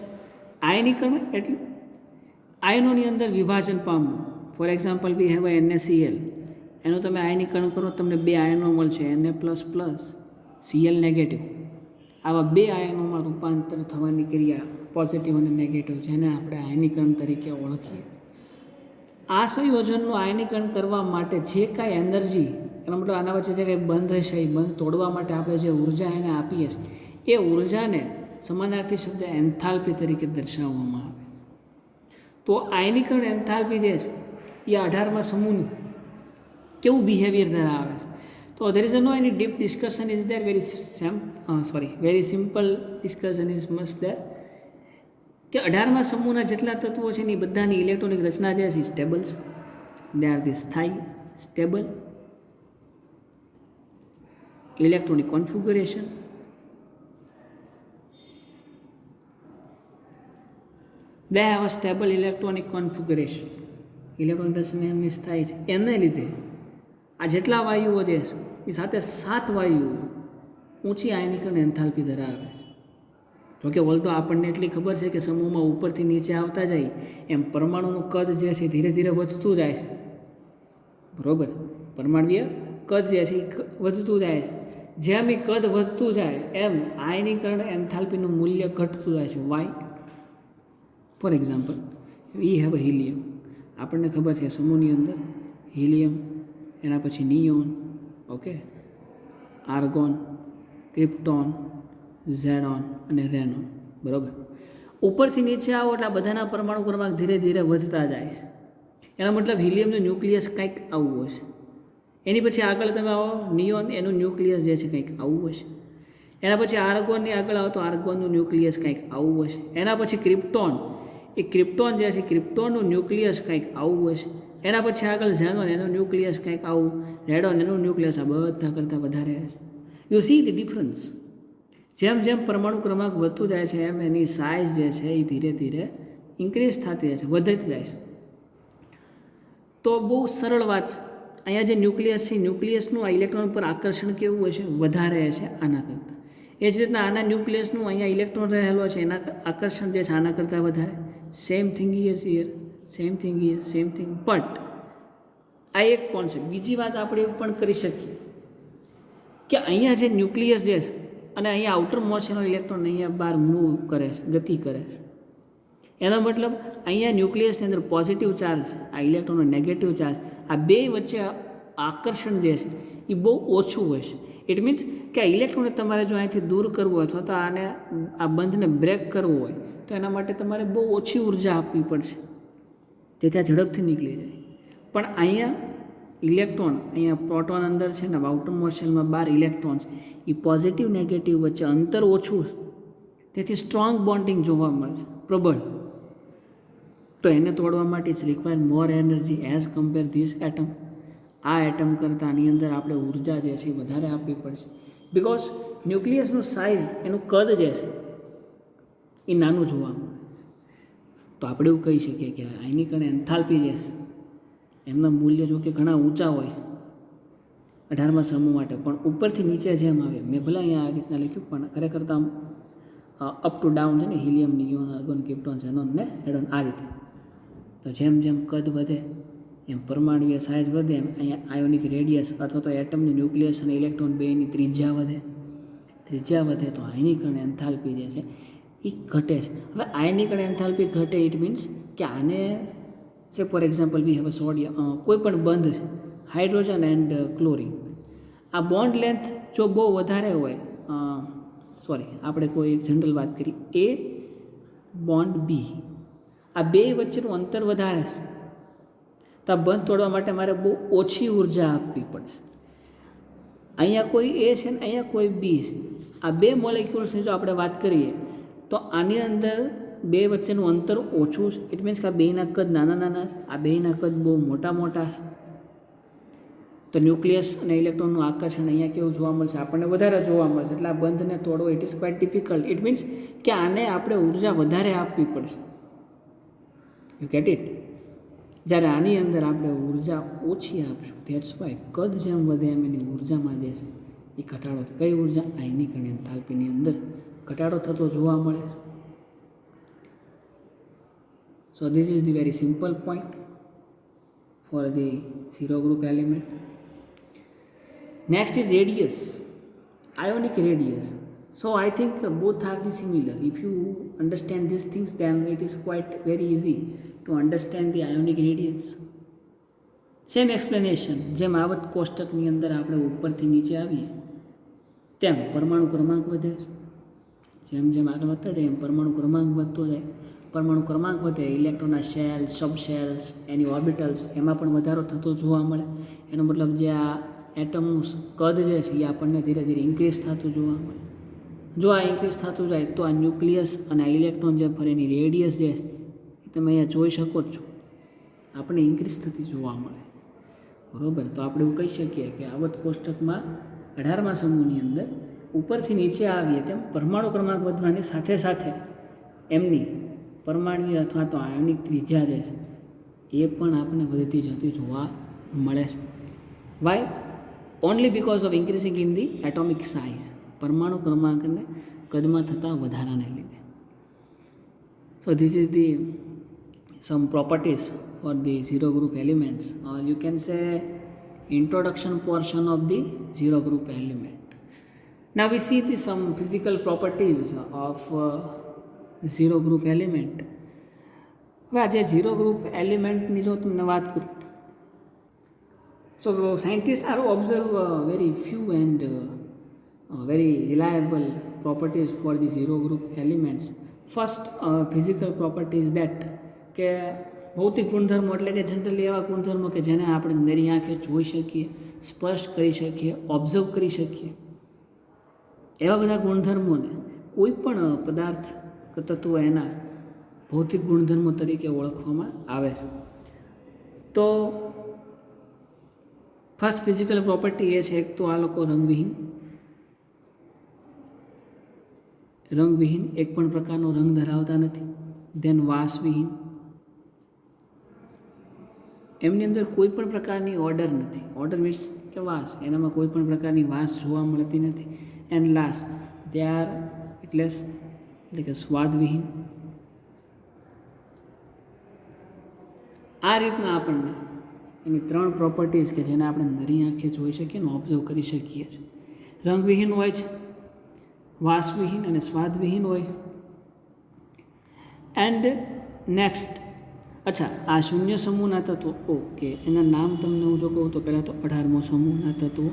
આયનીકરણ એટલે આયનોની અંદર વિભાજન પામવું. For example we have NaCl. એનું તમે આયનીકરણ કરો તમને 2 આયનો મળશે, Na++, Cl નેગેટિવ. આવા 2 આયનોમાં રૂપાંતર થવાની ક્રિયા પોઝિટિવ અને નેગેટિવ, જેને આપણે આયનીકરણ તરીકે ઓળખીએ. આ સંયોજનનું આયનીકરણ કરવા માટે જે કાંઈ એનર્જી, એનો મતલબ આના વચ્ચે જે કંઈ બંધ હશે એ બંધ તોડવા માટે આપણે જે ઉર્જા એને આપીએ છીએ એ ઉર્જાને સમાનાર્થી શબ્દ એન્થાલ્પી તરીકે દર્શાવવામાં આવે. તો આયનીકરણ એન્થાલ્પી જે છે એ 18મા સમૂહનું કેવું બિહેવિયર ધરાવે છે. તો there is no any deep discussion is there, very simple discussion is must there કે 18મા સમૂહના જેટલા તત્વો છે એની બધાની ઇલેક્ટ્રોનિક રચના જે છે સ્ટેબલ છે. દે આર ધી સ્થાયી stable electronic configuration, they have a stable electronic configuration. Electronic રચના એમની સ્થાયી છે. એને લીધે આ જેટલા વાયુઓ જે છે એ સાથે 7 વાયુઓ ઊંચી આયનીકરણ એન્થાલ્પી ધરાવે છે. જોકે ઓલ તો આપણને એટલી ખબર છે કે સમૂહમાં ઉપરથી નીચે આવતા જાય એમ પરમાણુનું કદ જે છે ધીરે ધીરે વધતું જાય છે. બરાબર, પરમાણુય કદ જે છે એ વધતું જાય છે. જેમ એ કદ વધતું જાય એમ આયનીકરણ એન્થાલ્પીનું મૂલ્ય ઘટતું જાય છે. Why? For example we have helium. આપણને ખબર છે સમૂહની અંદર હિલિયમ, એના પછી neon, okay, argon, krypton, xenon અને રેનોન. બરાબર, ઉપરથી નીચે આવો એટલે આ બધાના પરમાણુ ક્રમાંક ધીરે ધીરે વધતા જાય છે. એનો મતલબ હિલિયમનું ન્યુક્લિયસ કંઈક આવું હશે. એની પછી આગળ તમે આવો નિયોન, એનું ન્યુક્લિયસ જે છે કંઈક આવું હશે. એના પછી આર્ગોનની આગળ આવો તો આર્ગોનનું ન્યુક્લિયસ કંઈક આવું હશે. એના પછી ક્રિપ્ટોન, એ ક્રિપ્ટોન જે છે ક્રિપ્ટોનનું ન્યુક્લિયસ કંઈક આવું હશે. એના પછી આગળ ઝેનોન, એનું ન્યુક્લિયસ કંઈક આવું, રેડોન, એનું ન્યુક્લિયસ આ બધા કરતાં વધારે હશે. You C the difference. જેમ જેમ પરમાણુ ક્રમાંક વધતું જાય છે એમ એની સાઇઝ જે છે એ ધીરે ધીરે ઇન્ક્રીઝ થતી જાય છે, વધતી જાય છે. તો બહુ સરળ વાત છે. અહીંયા જે ન્યુક્લિયસ છે ન્યુક્લિયસનું આ ઇલેક્ટ્રોન પર આકર્ષણ કેવું હશે? વધારે હશે આના કરતાં. એ જ રીતના આના ન્યુક્લિયસનું અહીંયા ઇલેક્ટ્રોન રહેલો છે એના આકર્ષણ જે છે આના કરતાં વધારે. Same thing is here, same thing is same thing. But આ એક કોન્સેપ્ટ. બીજી વાત આપણે એવું પણ કરી શકીએ કે અહીંયા જે ન્યુક્લિયસ જે છે અને અહીંયા આઉટર મોસ્ટનો ઇલેક્ટ્રોન અહીંયા બહાર મૂવ કરે છે, ગતિ કરે છે. એનો મતલબ અહીંયા ન્યુક્લિયસની અંદર પોઝિટિવ ચાર્જ, આ ઇલેક્ટ્રોનનો નેગેટિવ ચાર્જ, આ બે વચ્ચે આકર્ષણ જે છે એ બહુ ઓછું હોય છે. ઇટ મીન્સ કે આ ઇલેક્ટ્રોનને તમારે જો અહીંથી દૂર કરવું હોય અથવા તો આને આ બંધને બ્રેક કરવું હોય તો એના માટે તમારે બહુ ઓછી ઉર્જા આપવી પડશે, જે ત્યાં ઝડપથી નીકળી જાય. પણ અહીંયા ઇલેક્ટ્રોન, અહીંયા પ્રોટોન અંદર છે ને આઉટર મોસ્ટ શેલમાં 12 ઇલેક્ટ્રોન્સ, એ પોઝિટિવ નેગેટિવ વચ્ચે અંતર ઓછું, તેથી સ્ટ્રોંગ બોન્ડિંગ જોવા મળે છે, પ્રબળ. તો એને તોડવા માટે it's require more energy as compare this atom. આ એટમ કરતાં આની અંદર આપણે ઉર્જા જે છે એ વધારે આપવી પડશે. બિકોઝ ન્યુક્લિયસનું સાઇઝ, એનું કદ જે છે એ નાનું જોવા મળે. તો આપણે એવું કહી શકીએ કે આયનીકરણ એન્થાલ્પી જે છે એમના મૂલ્ય જો કે ઘણા ઊંચા હોય છે 18મા સમૂહ માટે, પણ ઉપરથી નીચે જેમ આવે, મેં ભલે અહીંયા આ રીતના લખ્યું પણ ખરેખર તો આમ અપ ટુ ડાઉન છે ને, helium, neon, argon, krypton, xenon ને રેડોન, આ રીતે. તો જેમ જેમ કદ વધે એમ પરમાણુય સાઇઝ વધે એમ અહીંયા આયોનિક રેડિયસ અથવા તો એટમનું ન્યુક્લિયસ અને ઇલેક્ટ્રોન બેની ત્રિજ્યા વધે. ત્રિજ્યા વધે તો આયનીકરણ એન્થાલ્પી જે છે એ ઘટે છે. હવે આયનીકરણ એન્થાલ્પી ઘટે ઇટ મીન્સ કે આને છે four example we have a sodium, કોઈ પણ બંધ છે હાઇડ્રોજન એન્ડ ક્લોરિન, આ બોન્ડ લેન્થ જો બહુ વધારે હોય, આપણે કોઈ એક જનરલ વાત કરી, એ બોન્ડ બી, આ બે વચ્ચેનું અંતર વધારે છે તો આ બંધ તોડવા માટે મારે બહુ ઓછી ઉર્જા આપવી પડશે. અહીંયા કોઈ એ છે ને અહીંયા કોઈ બી છે, આ બે મોલેક્યુલ્સની જો આપણે વાત કરીએ તો આની અંદર બે વચ્ચેનું અંતર ઓછું છે. ઇટ મીન્સ કે આ બેના કદ નાના નાના છે, આ બેના કદ બહુ મોટા મોટા છે. તો ન્યુક્લિયસ અને ઇલેક્ટ્રોનનું આકર્ષણ અહીંયા કેવું જોવા મળશે? આપણને વધારે જોવા મળશે. એટલે આ બંધને તોડવો it is quite difficult. It means કે આને આપણે ઉર્જા વધારે આપવી પડશે. You get it? જ્યારે આની અંદર આપણે ઉર્જા ઓછી આપશું. ધેટ્સ વાય કદ જેમ વધે એમ એની ઉર્જામાં જે છે એ ઘટાડો થાય. કઈ ઉર્જા? આયનિક અને એન્થાલ્પીની અંદર ઘટાડો થતો જોવા મળે. સો this is the very simple point four the zero group element. Next is radius, ionic radius. So I think both are the similar. If you understand these things, then it is quite very easy to understand the ionic radius. Same explanation. જેમ આવત કોષ્ટકની અંદર આપણે ઉપરથી નીચે આવીએ તેમ પરમાણુ ક્રમાંક વધે. જેમ જેમ આગળ વધતા જાય એમ પરમાણુ ક્રમાંક વધતો જાય. પરમાણુ ક્રમાંક વધે, ઇલેક્ટ્રોનના શેલ, સબ શેલ્સ, એની ઓર્બિટલ્સ એમાં પણ વધારો થતો જોવા મળે. એનો મતલબ જે આ એટમનું કદ જે છે એ આપણને ધીરે ધીરે ઇન્ક્રીઝ થતું જોવા મળે. જો આ ઇન્ક્રીઝ થતું જાય તો આ ન્યુક્લિયસ અને આ ઇલેક્ટ્રોન જે ફરે એની રેડિયસ જે છે એ તમે અહીંયા જોઈ શકો જ છો, આપણને ઇન્ક્રીઝ થતી જોવા મળે. બરાબર? તો આપણે એવું કહી શકીએ કે આવત કોષ્ટકમાં 18મા સમૂહની અંદર ઉપરથી નીચે આવીએ તેમ પરમાણુ ક્રમાંક વધવાની સાથે સાથે એમની પરમાણુય અથવા તો આયનિક ત્રિજ્યા જે છે એ પણ આપણને વધતી જતી જોવા મળે છે. Why? Only because of increasing in the atomic size. પરમાણુ ક્રમાંકને કદમાં થતા વધારાને લીધે. So this is the some properties for the zero group elements, or you can say introduction portion of the zero group element. Now we see the some physical properties of zero group element. હવે આ જે zero group એલિમેન્ટની જો તમને વાત કરું, so scientists are observe very few and very reliable properties for the zero group elements. First physical property is that કે ભૌતિક ગુણધર્મો એટલે કે જનરલી એવા ગુણધર્મો કે જેને આપણે નરી આંખે જોઈ શકીએ, સ્પર્શ કરી શકીએ, ઓબ્ઝર્વ કરી શકીએ, એવા બધા ગુણધર્મોને કોઈ પણ પદાર્થ કે તત્વો એના ભૌતિક ગુણધર્મો તરીકે ઓળખવામાં આવે છે. તો ફર્સ્ટ ફિઝિકલ પ્રોપર્ટી એ છે, એક તો આ લોકો રંગવિહીન એક પણ પ્રકારનો રંગ ધરાવતા નથી. દેન વાસવિહીન, એમની અંદર કોઈ પણ પ્રકારની ઓર્ડર નથી. ઓર્ડર મીન્સ કે વાસ, એનામાં કોઈ પણ પ્રકારની વાસ જોવા મળતી નથી. એન્ડ લાસ્ટ દે આર એટલે કે સ્વાદવિહીન. આ રીતના આપણને એની ત્રણ પ્રોપર્ટીઝ કે જેને આપણે નરી આંખે જોઈ શકીએ ને ઓબ્ઝર્વ કરી શકીએ છીએ. રંગવિહીન હોય છે, વાસવિહીન અને સ્વાદવિહીન હોય છે. એન્ડ નેક્સ્ટ, અચ્છા, આ શૂન્ય સમૂહના તત્વો, ઓકે, એના નામ તમને હું જો કહું તો પહેલાં તો 18મો સમૂહના તત્વો,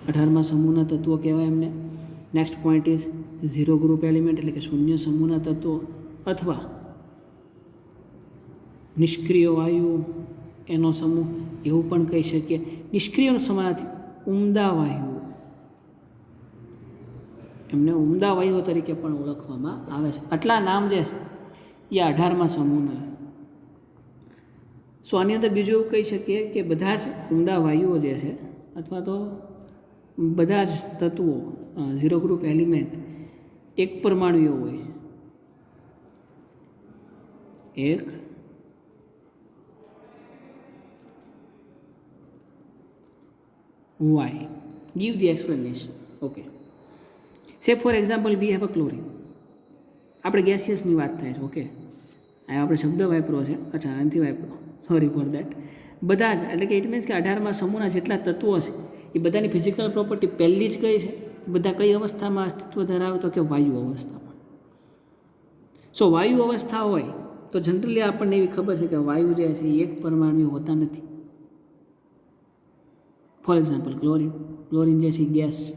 18મા સમૂહના તત્વો કહેવાય એમને. Next point is zero group element એટલે કે શૂન્ય સમૂહના તત્વો અથવા નિષ્ક્રિય વાયુઓ એનો સમૂહ એવું પણ કહી શકીએ. નિષ્ક્રિયનો સમાનાર્થી ઉમદા વાયુઓ, એમને ઉમદા વાયુઓ તરીકે પણ ઓળખવામાં આવે છે. આટલા નામ જે એ 18મા સમૂહના. સો આની અંદર બીજું એવું કહી શકીએ કે બધા જ ઉમદા વાયુઓ જે છે અથવા તો બધા જ તત્વો ઝીરો ગ્રુપ એલિમેન્ટ એક પરમાણુઓ હોય. એક why give the explanation. Okay, say for example we have a chlorine. આપણે ગેસિયસની વાત થાય છે. ઓકે, આ આપણે શબ્દ વાપરો છે, અચ્છા નથી વાપરો, સોરી ફોર દેટ. બધા જ એટલે કે ઇટ મીન્સ કે 18મા સમૂહના જેટલા તત્વો છે એ બધાની ફિઝિકલ પ્રોપર્ટી પહેલી જ કઈ છે? બધા કઈ અવસ્થામાં અસ્તિત્વ ધરાવે? તો કે વાયુ અવસ્થામાં. સો વાયુ અવસ્થા હોય તો જનરલી આપણને એવી ખબર છે કે વાયુ જે છે એ એક પરમાણુ હોતા નથી. ફોર એક્ઝામ્પલ ક્લોરીન જે છે ગેસ છે,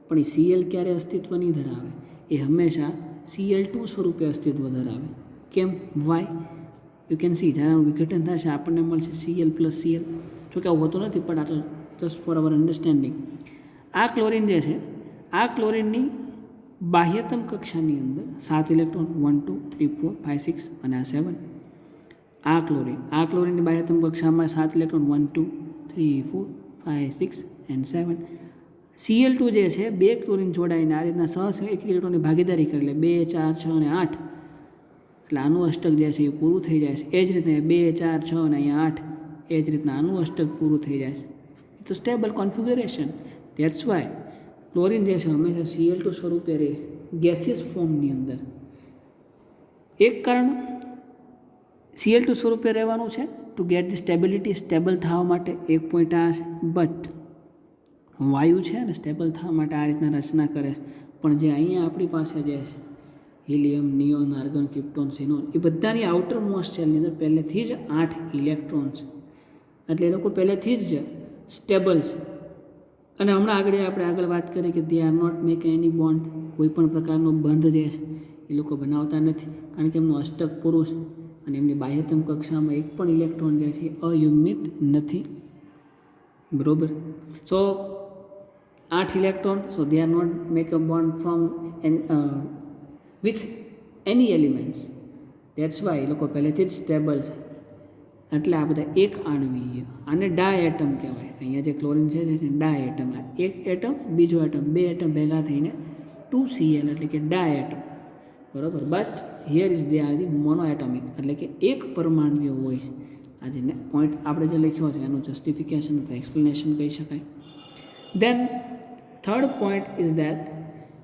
પણ એ Cl ક્યારે અસ્તિત્વ નહીં ધરાવે, એ હંમેશા Cl2 સ્વરૂપે અસ્તિત્વ ધરાવે. કેમ? વાય? યુ કેન સી, જ્યારે વિઘટન થશે આપણને મળશે Cl + Cl. જોકે આવું હોતું નથી, પણ આ તો જસ્ટ ફોર અવર અન્ડરસ્ટેન્ડિંગ. આ ક્લોરીન જે છે, આ ક્લોરીનની બાહ્યતમ કક્ષાની અંદર 7 ઇલેક્ટ્રોન 1 2 3 4 5 6 અને આ 7. આ ક્લોરીનની બાહ્યતમ કક્ષામાં 7 ઇલેક્ટ્રોન 1 2 3 4 5 6 એન્ડ 7. Cl2 જે છે 2 ક્લોરીન જોડાઈને આ રીતના એક ઇલેક્ટ્રોનની ભાગીદારી કરે એટલે 2 4 6 અને 8 એટલે આનું અષ્ટક જે છે એ પૂરું થઈ જાય છે. એ જ રીતે 2 4 6 અને અહીંયા 8 એ જ રીતના આનું અષ્ટક પૂરું થઈ જાય છે. It's a stable configuration. That's why chlorine જે છે હંમેશા Cl2 સ્વરૂપે રહે ગેસિયસ ફોર્મની અંદર. એક કારણ Cl2 સ્વરૂપે રહેવાનું છે two get the stability, stable થવા માટે એક પોઈન્ટ આ છે. બટ વાયુ છે ને સ્ટેબલ થવા માટે આ રીતના રચના કરે છે. પણ જે અહીંયા આપણી પાસે જે છે helium, neon, argon, krypton, xenon એ બધાની આઉટર મોસ્ટ શેલની અંદર પહેલેથી જ 8 ઇલેક્ટ્રોન્સ, એટલે એ લોકો પહેલેથી જ સ્ટેબલ છે. અને હમણાં આગળ વાત કરી કે they are not make any bond, કોઈ પણ પ્રકારનો બંધ જે છે એ લોકો બનાવતા નથી કારણ કે એમનું અષ્ટક પુરુષ અને એમની બાહ્યતમ કક્ષામાં એક પણ ઇલેક્ટ્રોન જે છે અયુગ્મિત નથી. બરોબર. So 8 electron, so they are not make a bond from with any elements. That's why એ લોકો પહેલેથી જ સ્ટેબલ છે. એટલે આ બધા એક આણવીય, આને ડાયએટમ કહેવાય. અહીંયા જે ક્લોરીન છે ડાયએટમ. એક એટમ બીજો એટમ, 2 એટમ ભેગા થઈને 2Cl એટલે કે ડાયએટમ. બરાબર. But here is they are the mono atomic એટલે કે એક પરમાણુય હોય છે. આ જે પોઈન્ટ આપણે જે લખ્યો છે એનું જસ્ટિફિકેશન અથવા એક્સપ્લેનેશન કહી શકાય. દેન થર્ડ પોઈન્ટ ઇઝ દેટ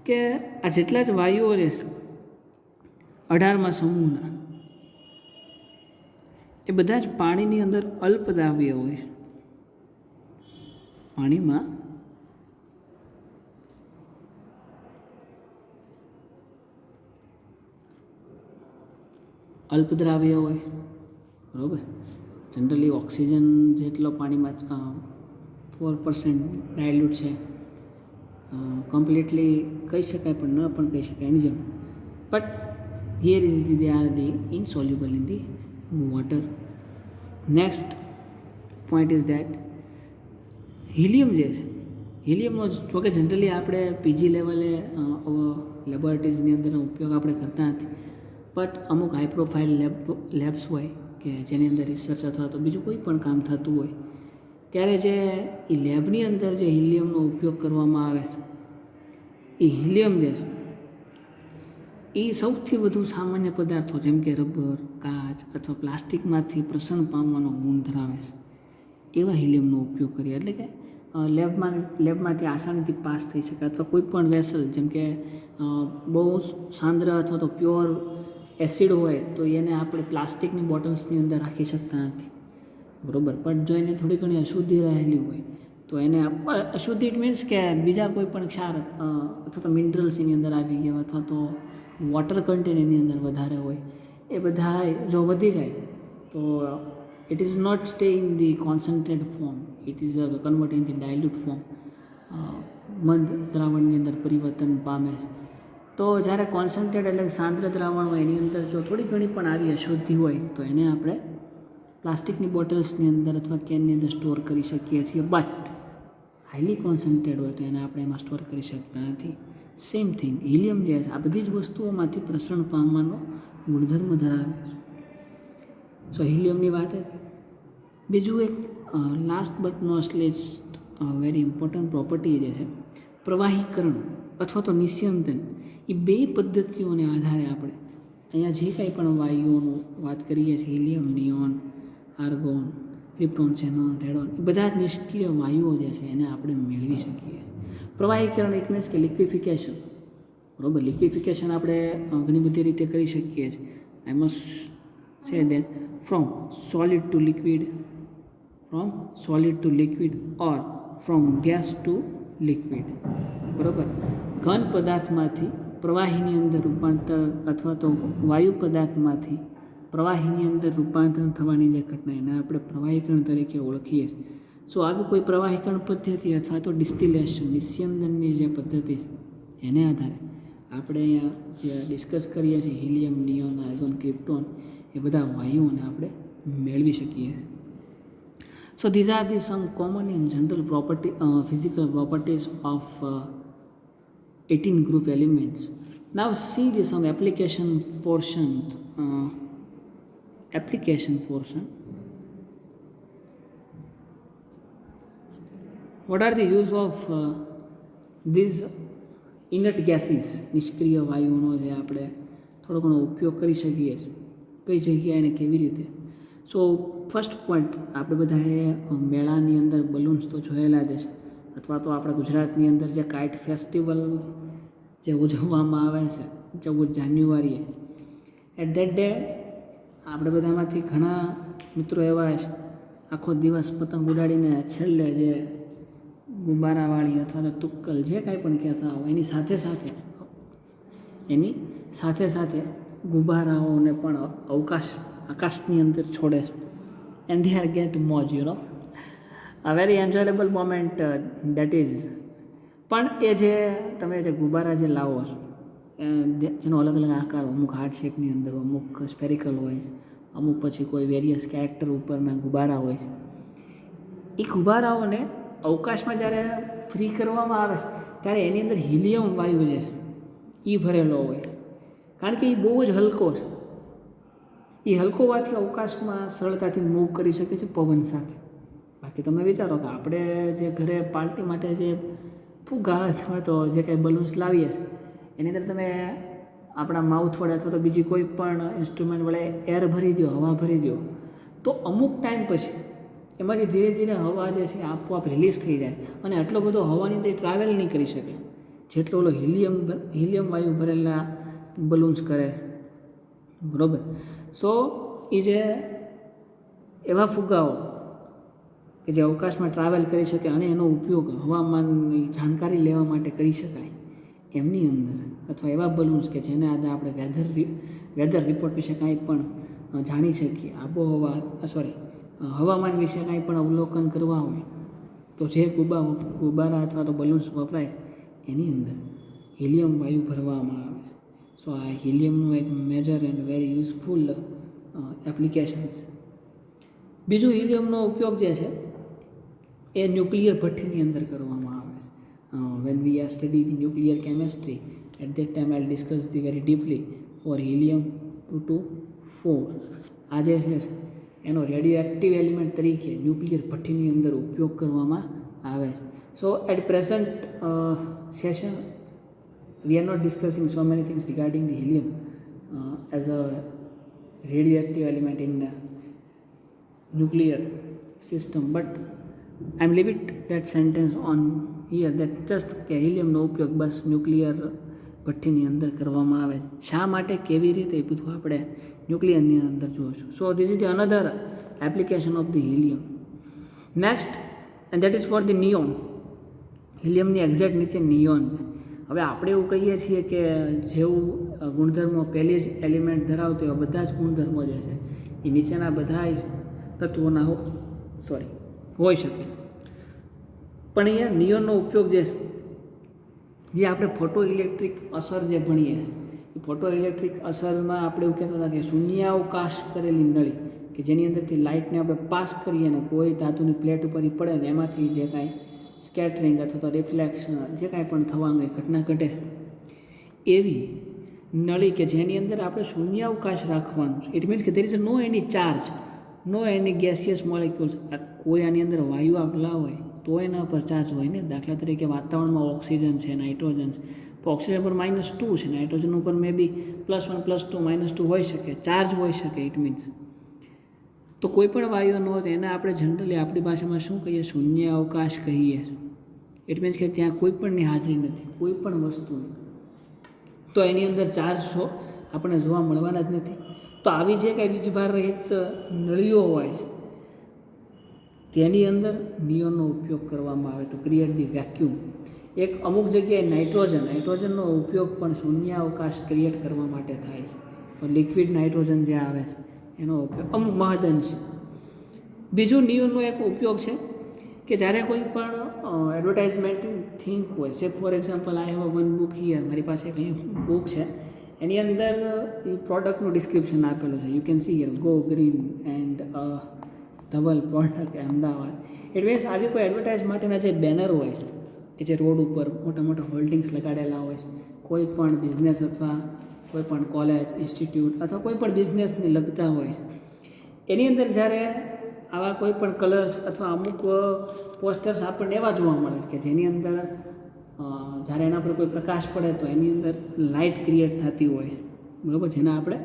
કે આ જેટલા જ વાયુઓ છે 18મા સમૂહના એ બધા જ પાણીની અંદર અલ્પદ્રાવ્ય હોય છે. પાણીમાં અલ્પદ્રાવ્ય હોય. બરાબર. જનરલી ઓક્સિજન જેટલો પાણીમાં 4% ડાયલ્યુટ છે, કમ્પ્લીટલી કહી શકાય પણ ન પણ કહી શકાય એની જેમ. But here is they are the ઇનસોલ્યુબલ in the water. Next point is that helium જે છે, હિલિયમનો જોકે જનરલી આપણે પીજી લેવલે લેબોરેટરીઝની અંદર ઉપયોગ આપણે કરતા નથી. બટ અમુક હાઈ પ્રોફાઇલ લેબ્સ હોય કે જેની અંદર રિસર્ચ અથવા તો બીજું કોઈ પણ કામ થતું હોય ત્યારે જે એ લેબની અંદર જે હિલિયમનો ઉપયોગ કરવામાં આવે છે એ હિલિયમ જે છે એ સૌથી વધુ સામાન્ય પદાર્થો જેમ કે રબર, કાચ અથવા પ્લાસ્ટિકમાંથી પ્રસરણ પામવાનો ગુણ ધરાવે છે એવા હિલિયમનો ઉપયોગ કરીએ. એટલે કે લેબમાંથી આસાનીથી પાસ થઈ શકે. અથવા કોઈ પણ વેસલ જેમ કે બહુ સાંદ્ર અથવા તો પ્યોર એસિડ હોય તો એને આપણે પ્લાસ્ટિકની બોટલ્સની અંદર રાખી શકતા નથી. બરાબર. પણ જો એને થોડી ઘણી અશુદ્ધિ રહેલી હોય તો એને અશુદ્ધિ ઇટ મીન્સ કે બીજા કોઈ પણ ક્ષાર અથવા તો મિનરલ્સ એની અંદર આવી ગયા અથવા તો વોટર કન્ટેન્ટ એની અંદર વધારે હોય એ બધા જો વધી જાય તો it is not stay in the concentrate form, it is convert in the dilute form. મંદ દ્રાવણની અંદર પરિવર્તન પામે છે. તો જ્યારે કોન્સન્ટ્રેટ એટલે સાંદ્ર દ્રાવણ હોય એની અંદર જો થોડી ઘણી પણ આવી અશુદ્ધિ હોય તો એને આપણે પ્લાસ્ટિકની બોટલ્સની અંદર અથવા કેનની અંદર સ્ટોર કરી શકીએ છીએ. બટ હાઈલી કોન્સન્ટ્રેટ હોય તો એને આપણે એમાં સ્ટોર કરી શકતા નથી. સેમ થિંગ હિલિયમ જે છે આ બધી જ વસ્તુઓમાંથી પ્રસરણ પામવાનો ગુણધર્મ ધરાવે છે. સો હિલિયમની વાત હતી. બીજું એક last but not least very important property જે છે પ્રવાહીકરણ અથવા તો નિસ્યંદન. એ બે પદ્ધતિઓને આધારે આપણે અહીંયા જે કંઈ પણ વાયુઓનું વાત કરીએ છીએ helium, neon, argon, krypton, xenon, radon એ બધા જ નિષ્ક્રિય વાયુઓ જે છે એને આપણે મેળવી શકીએ. પ્રવાહીકરણ ઇટ મીન્સ કે લિક્વિફિકેશન. બરાબર. લિક્વિફિકેશન આપણે ઘણી બધી રીતે કરી શકીએ છીએ. I must say that from solid to liquid or from gas to liquid. બરાબર. ઘન પદાર્થમાંથી પ્રવાહીની અંદર રૂપાંતર અથવા તો વાયુ પદાર્થમાંથી પ્રવાહીની અંદર રૂપાંતરણ થવાની જે ઘટના એને આપણે પ્રવાહીકરણ તરીકે ઓળખીએ છીએ. સો આવી કોઈ પ્રવાહીકરણ પદ્ધતિ અથવા તો ડિસ્ટિલેશન નિસ્યંદનની જે પદ્ધતિ એને આધારે આપણે અહીંયા જે ડિસ્કસ કરીએ છીએ હિલિયમ, નિયોન, આર્ગોન, ક્રિપ્ટોન એ બધા વાયુઓને આપણે મેળવી શકીએ. So these are the some common and general property physical properties of 18 group elements. Now see the some application portion. What are the use of these inert gases? નિષ્ક્રિય વાયુઓનો જે આપણે થોડો ઘણો ઉપયોગ કરી શકીએ છીએ, કઈ જગ્યાએ અને કેવી રીતે. સો ફર્સ્ટ પોઈન્ટ, આપણે બધાએ મેળાની અંદર બલૂન્સ તો જોયેલા જ છે, અથવા તો આપણા ગુજરાતની અંદર જે કાઇટ ફેસ્ટિવલ જે ઉજવવામાં આવે છે 14 જાન્યુઆરીએ, એટ દેટ ડે આપણે બધામાંથી ઘણા મિત્રો એવા છે આખો દિવસ પતંગ ઉડાડીને છેલ્લે જે ગુબ્બારાવાળી અથવા તો તુક્કલ જે કાંઈ પણ કહેતા હોય એની સાથે સાથે ગુબ્બારાઓને પણ આકાશની અંદર છોડે છે. એન્ડ they are get મોજ, a very enjoyable moment that is. પણ એ જે તમે જે ગુબ્બારા જે લાવો છો જેનો અલગ અલગ આકાર, અમુક હાર્ટ શેપની અંદર, અમુક સ્પેરિકલ હોય છે, અમુક પછી કોઈ વેરિયસ કેરેક્ટર ઉપરના ગુબ્બારા હોય છે, એ ગુબ્બારાઓને અવકાશમાં જ્યારે ફ્રી કરવામાં આવે છે ત્યારે એની અંદર હિલિયમ વાયુ જે છે એ ભરેલો હોય, કારણ કે એ બહુ જ હલકો છે. એ હલકો હોવાથી અવકાશમાં સરળતાથી મૂવ કરી શકે છે પવન સાથે. બાકી તમે વિચારો કે આપણે જે ઘરે પાર્ટી માટે જે ફુગ્ગા અથવા તો જે કાંઈ બલૂન્સ લાવીએ છીએ એની અંદર તમે આપણા માઉથ વડે અથવા તો બીજી કોઈ પણ ઇન્સ્ટ્રુમેન્ટ વડે એર ભરી દો, હવા ભરી દો, તો અમુક ટાઈમ પછી એમાંથી ધીરે ધીરે હવા જે છે આપોઆપ રિલીઝ થઈ જાય અને આટલો બધો હવાની અંદર ટ્રાવેલ નહીં કરી શકે જેટલો ઓલો હિલિયમ વાયુ ભરેલા બલૂન્સ કરે, બરાબર. સો એ જે એવા ફુગ્ગાઓ કે જે અવકાશમાં ટ્રાવેલ કરી શકે અને એનો ઉપયોગ હવામાનની જાણકારી લેવા માટે કરી શકાય એમની અંદર, અથવા એવા બલૂન્સ કે જેને આજે આપણે વેધર રિપોર્ટ વિશે કાંઈ પણ જાણી શકીએ, હવામાન વિશે કાંઈ પણ અવલોકન કરવા હોય તો જે ગુબ્બારા અથવા તો બલૂન્સ વપરાય એની અંદર હિલિયમ વાયુ ભરવામાં આવે છે. સો આ હિલિયમનું એક major and very useful application છે. બીજું, હિલિયમનો ઉપયોગ જે છે એ ન્યુક્લિયર ભઠ્ઠીની અંદર કરવામાં આવે છે. When we are study the nuclear chemistry, at that time I discuss the very deeply for helium. આ જે છે એનો રેડિયો એક્ટિવ એલિમેન્ટ તરીકે ન્યુક્લિયર ભઠ્ઠીની અંદર ઉપયોગ કરવામાં આવે છે. So at present session we are not discussing so many things regarding the helium as a radioactive element in nuclear system, but I am leaving that sentence on here that just કે હિલિયમનો ઉપયોગ બસ nuclear ભઠ્ઠીની અંદર કરવામાં આવે. શા માટે, કેવી રીતે, એ બધું આપણે ન્યુક્લિયરની અંદર જોઈશું. So this is the another application of the helium. Next, and that is for the neon. હિલિયમની એક્ઝેક્ટ નીચે નિયોન છે. હવે આપણે એવું કહીએ છીએ કે જેવું ગુણધર્મો પહેલી જ એલિમેન્ટ ધરાવતો એવા બધા જ ગુણધર્મો જે છે એ નીચેના બધા જ તત્વોના હોઈ શકે. પણ અહીંયા નિયોનનો ઉપયોગ જે આપણે ફોટો ઇલેક્ટ્રિક અસર જે ભણીએ, એ ફોટો ઇલેક્ટ્રિક અસરમાં આપણે એવું કહેતા હતા કે શૂન્યાવકાશ કરેલી નળી કે જેની અંદરથી લાઇટને આપણે પાસ કરીએ અને કોઈ ધાતુની પ્લેટ ઉપર પડે ને એમાંથી જે કાંઈ સ્કેટરિંગ અથવા તો રિફ્લેક્શન જે કાંઈ પણ થવાની ઘટના ઘટે, એવી નળી કે જેની અંદર આપણે શૂન્યાવકાશ રાખવાનું છે. ઇટ મીન્સ કે there is no any charge, no any gaseous molecules. કોઈ આની અંદર વાયુ આપેલા હોય તો એના પર ચાર્જ હોય ને. દાખલા તરીકે વાતાવરણમાં ઓક્સિજન છે, નાઇટ્રોજન છે, તો ઓક્સિજન પર -2 છે, નાઇટ્રોજન ઉપર મે બી +1 +2 -2 હોઈ શકે, ચાર્જ હોઈ શકે. ઇટ મીન્સ તો કોઈ પણ વાયુ ન હોય તો એને આપણે જનરલી આપણી ભાષામાં શું કહીએ? શૂન્ય અવકાશ કહીએ. ઇટ મીન્સ કે ત્યાં કોઈ પણની હાજરી નથી, કોઈ પણ વસ્તુની, તો એની અંદર ચાર્જ આપણે જોવા મળવાના જ નથી. તો આવી જે કાંઈ વીજભાર રહિત નળીઓ હોય છે તેની અંદર નિયોનનો ઉપયોગ કરવામાં આવે તો ક્રિએટ ધી વેક્યુમ. એક અમુક જગ્યાએ નાઇટ્રોજનનો ઉપયોગ પણ શૂન્ય અવકાશ ક્રિએટ કરવા માટે થાય છે. લિક્વિડ નાઇટ્રોજન જે આવે છે એનો ઉપયોગ અમુક મહદઅંશે. બીજું નિયોનનો એક ઉપયોગ છે કે જ્યારે કોઈ પણ એડવર્ટાઇઝમેન્ટ થિંક હોય છે. For example, I have one book here, મારી પાસે એક બુક છે, એની અંદર એ પ્રોડક્ટનું ડિસ્ક્રિપ્શન આપેલું છે. You can see here go green and Dhaval product Ahmedabad. It means આવી કોઈ એડવર્ટાઇઝ માટેના જે બેનર હોય છે કે જે રોડ ઉપર મોટા મોટા હોલ્ડિંગ્સ લગાડેલા હોય છે, કોઈ પણ બિઝનેસ અથવા કોઈ પણ કોલેજ, ઇન્સ્ટિટ્યૂટ અથવા કોઈ પણ બિઝનેસને લગતા હોય છે, એની અંદર જ્યારે આવા કોઈ પણ કલર્સ અથવા અમુક પોસ્ટર્સ આપણને એવા જોવા મળે છે કે જેની અંદર જ્યારે એના પર કોઈ પ્રકાશ પડે તો એની અંદર લાઇટ ક્રિએટ થતી હોય, બરાબર, જેને આપણે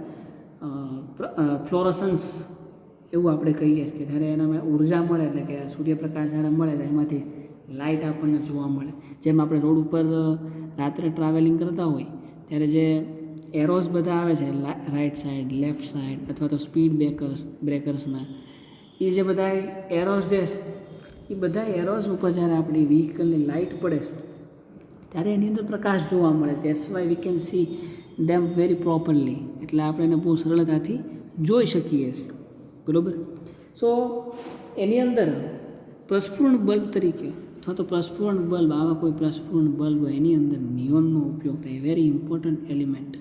ફ્લોરોસન્સ એવું આપણે કહીએ છીએ કે જ્યારે એનામાં ઉર્જા મળે, એટલે કે સૂર્યપ્રકાશ જ્યારે મળે તો એમાંથી લાઇટ આપણને જોવા મળે. જેમ આપણે રોડ ઉપર રાત્રે ટ્રાવેલિંગ કરતા હોય ત્યારે જે એરોઝ બધા આવે છે રાઈટ સાઈડ, લેફ્ટ સાઈડ અથવા તો સ્પીડ બ્રેકર્સના, એ જે બધા એરોઝ જે છે એ બધા એરોઝ ઉપર જ્યારે આપણી વ્હીકલની લાઇટ પડે છે ત્યારે એની અંદર પ્રકાશ જોવા મળે. That's why we can see them very properly, એટલે આપણે એને બહુ સરળતાથી જોઈ શકીએ છીએ, બરાબર. સો એની અંદર પ્રસ્ફુરણ બલ્બ તરીકે અથવા તો પ્રસ્ફુરણ બલ્બ, આવા કોઈ પ્રસ્ફુરણ બલ્બ એની અંદર નિયોનનો ઉપયોગ થાય, વેરી ઇમ્પોર્ટન્ટ એલિમેન્ટ,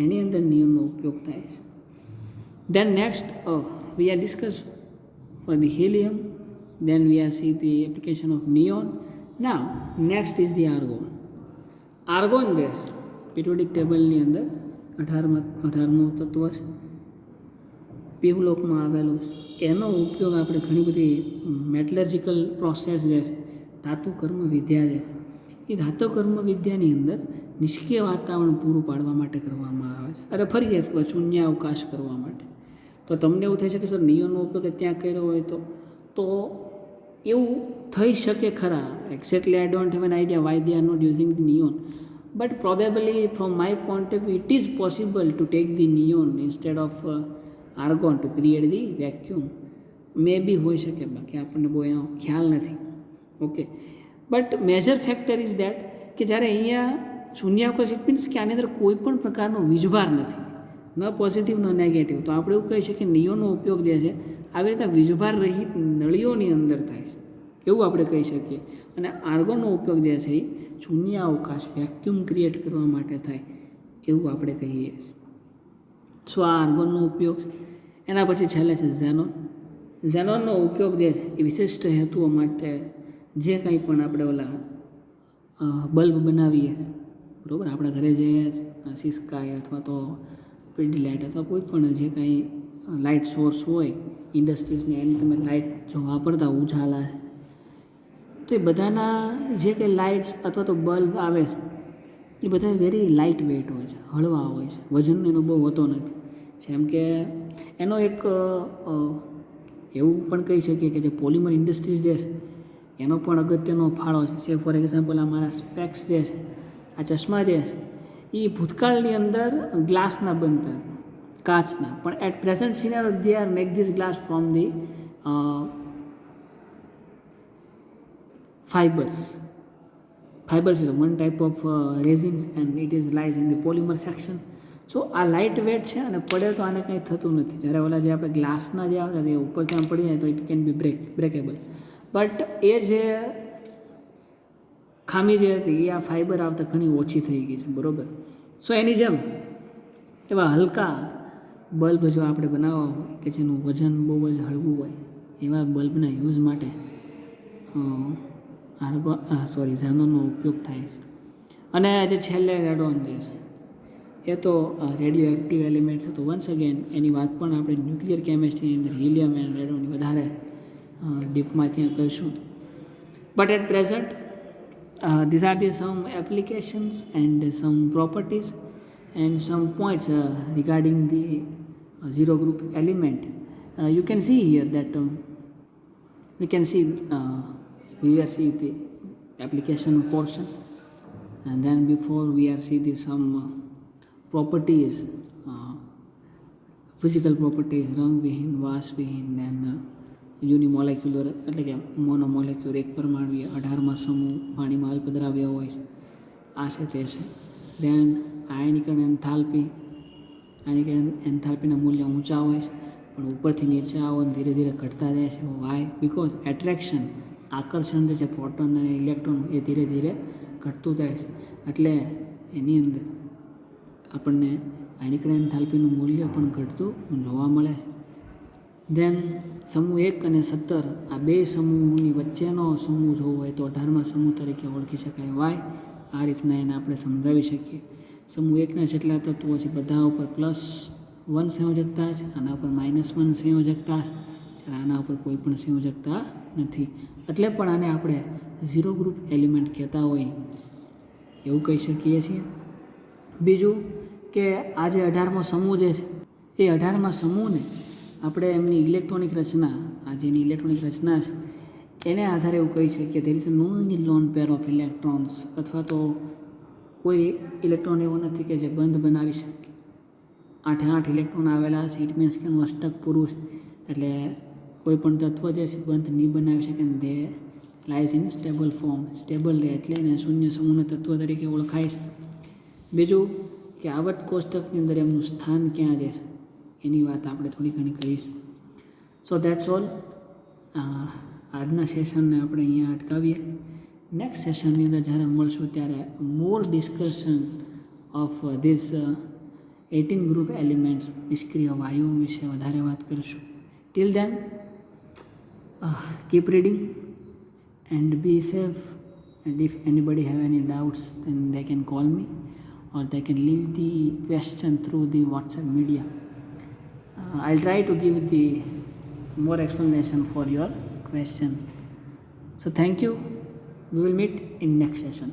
એની અંદર નિયોનનો ઉપયોગ થાય છે. Then next we are discuss for the helium, then we are see the application of neon. Now next is the argon. Argon gas periodic table ની અંદર 18મું તત્વ છે, પીવલોકમાં આવેલું છે. એનો ઉપયોગ આપણે ઘણી બધી મેટલર્જિકલ પ્રોસેસ જે છે, ધાતુ કર્મ વિદ્યા જે છે, એ ધાતુ કર્મ વિદ્યાની અંદર નિષ્ક્રિય વાતાવરણ પૂરું પાડવા માટે કરવામાં આવે છે, અને ફરી અથવા શૂન્ય અવકાશ કરવા માટે. તો તમને એવું થઈ શકે સર નિયોનનો ઉપયોગ ત્યાં કર્યો હોય તો એવું થઈ શકે ખરા. Exactly I don't have an idea why they are not using the neon, but probably from my point of view it is possible to take the neon instead of argon to create the vacuum. May be હોઈ શકે, બાકી આપણને બહુ એનો ખ્યાલ નથી. Okay, but major factor is that કે જ્યારે અહીંયા શૂન્યાવકાશ, ઇટ મીન્સ કે આની અંદર કોઈ પણ પ્રકારનો વીજભાર નથી, ન પોઝિટિવ ન નેગેટિવ. તો આપણે એવું કહી શકીએ કે નિયોનનો ઉપયોગ જે છે આવી રીતે વીજભાર રહિત નળીઓની અંદર થાય છે, એવું આપણે કહી શકીએ. અને આર્ગોનનો ઉપયોગ જે છે એ શૂન્ય અવકાશ, વેક્યુમ ક્રિએટ કરવા માટે થાય, એવું આપણે કહીએ છીએ. સો આ આર્ગોનનો ઉપયોગ. એના પછી છેલ્લે છે ઝેનોન. ઝેનોનનો ઉપયોગ જે છે એ વિશિષ્ટ હેતુઓ માટે જે કંઈ પણ આપણે ઓલા બલ્બ બનાવીએ, બરાબર, આપણા ઘરે જે સિસ્કાય અથવા તો પીડી લાઇટ અથવા કોઈ પણ જે કાંઈ લાઇટ સોર્સ હોય ઇન્ડસ્ટ્રીઝને, એની તમે લાઇટ જો વાપરતા ઉજાલા છે, તો એ બધાના જે કંઈ લાઇટ્સ અથવા તો બલ્બ આવે એ બધા વેરી લાઇટ વેઇટ હોય છે, હળવા હોય છે, વજન એનો બહુ હોતો નથી. જેમ કે એનો એક એવું પણ કહી શકીએ કે જે પોલિમર ઇન્ડસ્ટ્રીઝ જે છે એનો પણ અગત્યનો ફાળો છે. સે ફોર એક્ઝામ્પલ આ મારા સ્પેક્સ જે છે, આ ચશ્મા જે છે એ ભૂતકાળની અંદર ગ્લાસના બનતા, કાચના, પણ at present scenario they are make this glass from the fibers is one type of resins and it is lies in the polymer section. સો આ લાઇટ વેટ છે અને પડે તો આને કંઈ થતું નથી. જ્યારે ઓલા જે આપણે ગ્લાસના જે આવતા એ ઉપર ત્યાં પડી જાય તો it can be breakable, but એ જે ખામી જે હતી એ આ ફાઇબર આવતા ઘણી ઓછી થઈ ગઈ છે, બરાબર. સો એની જેમ એવા હલકા બલ્બ જો આપણે બનાવવા હોય કે જેનું વજન બહુ જ હળવું હોય, એવા બલ્બના યુઝ માટે ઝેનોનનો ઉપયોગ થાય છે. અને જે છેલ્લે રેડોન જે છે એ તો રેડિયો એક્ટિવ એલિમેન્ટ છે. તો વન્સ અગેન એની વાત પણ આપણે ન્યુક્લિયર કેમિસ્ટ્રીની અંદર હિલિયમ એન્ડ રેડોનની વધારે ડીપમાં ત્યાં કરીશું. But at present these are the some applications and some properties and some points regarding the zero group element. You can see here that we can see we are see the application portion, and then before we are see the some properties, physical properties, રંગવિહીન, વાસવિહીન, then યુનિમોલેક્યુલર એટલે કે મોનોમોલેક્યુલર, એક પરમાણુય, 18મા સમૂહ, પાણીમાં અલ્પદ્રાવ્ય હોય છે, આ છે તે છે. દેન આયનિકરણ એન્થાલ્પી, આયનિકરણ એન્થાલ્પીના મૂલ્ય ઊંચા હોય છે પણ ઉપરથી નીચે આવો અને ધીરે ધીરે ઘટતા જાય છે. વાય? બિકોઝ એટ્રેક્શન, આકર્ષણ જે છે પ્રોટોન અને ઇલેક્ટ્રોન એ ધીરે ધીરે ઘટતું જાય છે, એટલે એની અંદર આપણને આયનિકરણ એન્થાલ્પીનું મૂલ્ય પણ ઘટતું જોવા મળે છે. ધેન સમૂહ 1 અને 17 આ બે સમૂહની વચ્ચેનો સમૂહ જોવો હોય તો 18મા સમૂહ તરીકે ઓળખી શકાય. વાય આ રીતના એને આપણે સમજાવી શકીએ. સમૂહ 1ના જેટલા તત્વો છે બધા ઉપર +1 સંયોજકતા છે, આના ઉપર -1 સંયોજકતા છે, જ્યારે આના ઉપર કોઈ પણ સંયોજકતા નથી. એટલે પણ આને આપણે ઝીરો ગ્રુપ એલિમેન્ટ કહેતા હોય એવું કહી શકીએ છીએ. બીજું કે આ જે 18મો સમૂહ જે છે એ 18મા સમૂહને આપણે એમની ઇલેક્ટ્રોનિક રચના, આ જેની ઇલેક્ટ્રોનિક રચના છે એને આધારે એવું કહી શકીએ there is no any lone pair of electrons, અથવા તો કોઈ ઇલેક્ટ્રોન એવો નથી કે જે બંધ બનાવી શકે. 8 ઇલેક્ટ્રોન આવેલા છે, ઇટ મીન્સ કે એનું અષ્ટક પુરુષ, એટલે કોઈ પણ તત્વ જે છે બંધ નહીં બનાવી શકે. They lies in stable form, stable રહે એટલે એને શૂન્ય સમૂહના તત્વ તરીકે ઓળખાય છે. બીજું કે આવર્ત કોષ્ટકની અંદર એમનું સ્થાન ક્યાં છે એની વાત આપણે થોડી ઘણી કરીશું. સો દેટ્સ ઓલ. આજના સેશનને આપણે અહીંયા અટકાવીએ. નેક્સ્ટ સેશનની અંદર જ્યારે મળશું ત્યારે more discussion of this 18 group elements, નિષ્ક્રિય વાયુઓ વિશે વધારે વાત કરીશું. Till then keep reading and be safe, and if anybody have any doubts then they can call me or they can leave the question through the WhatsApp media. I'll try to give the more explanation for your question. So thank you. We will meet in next session.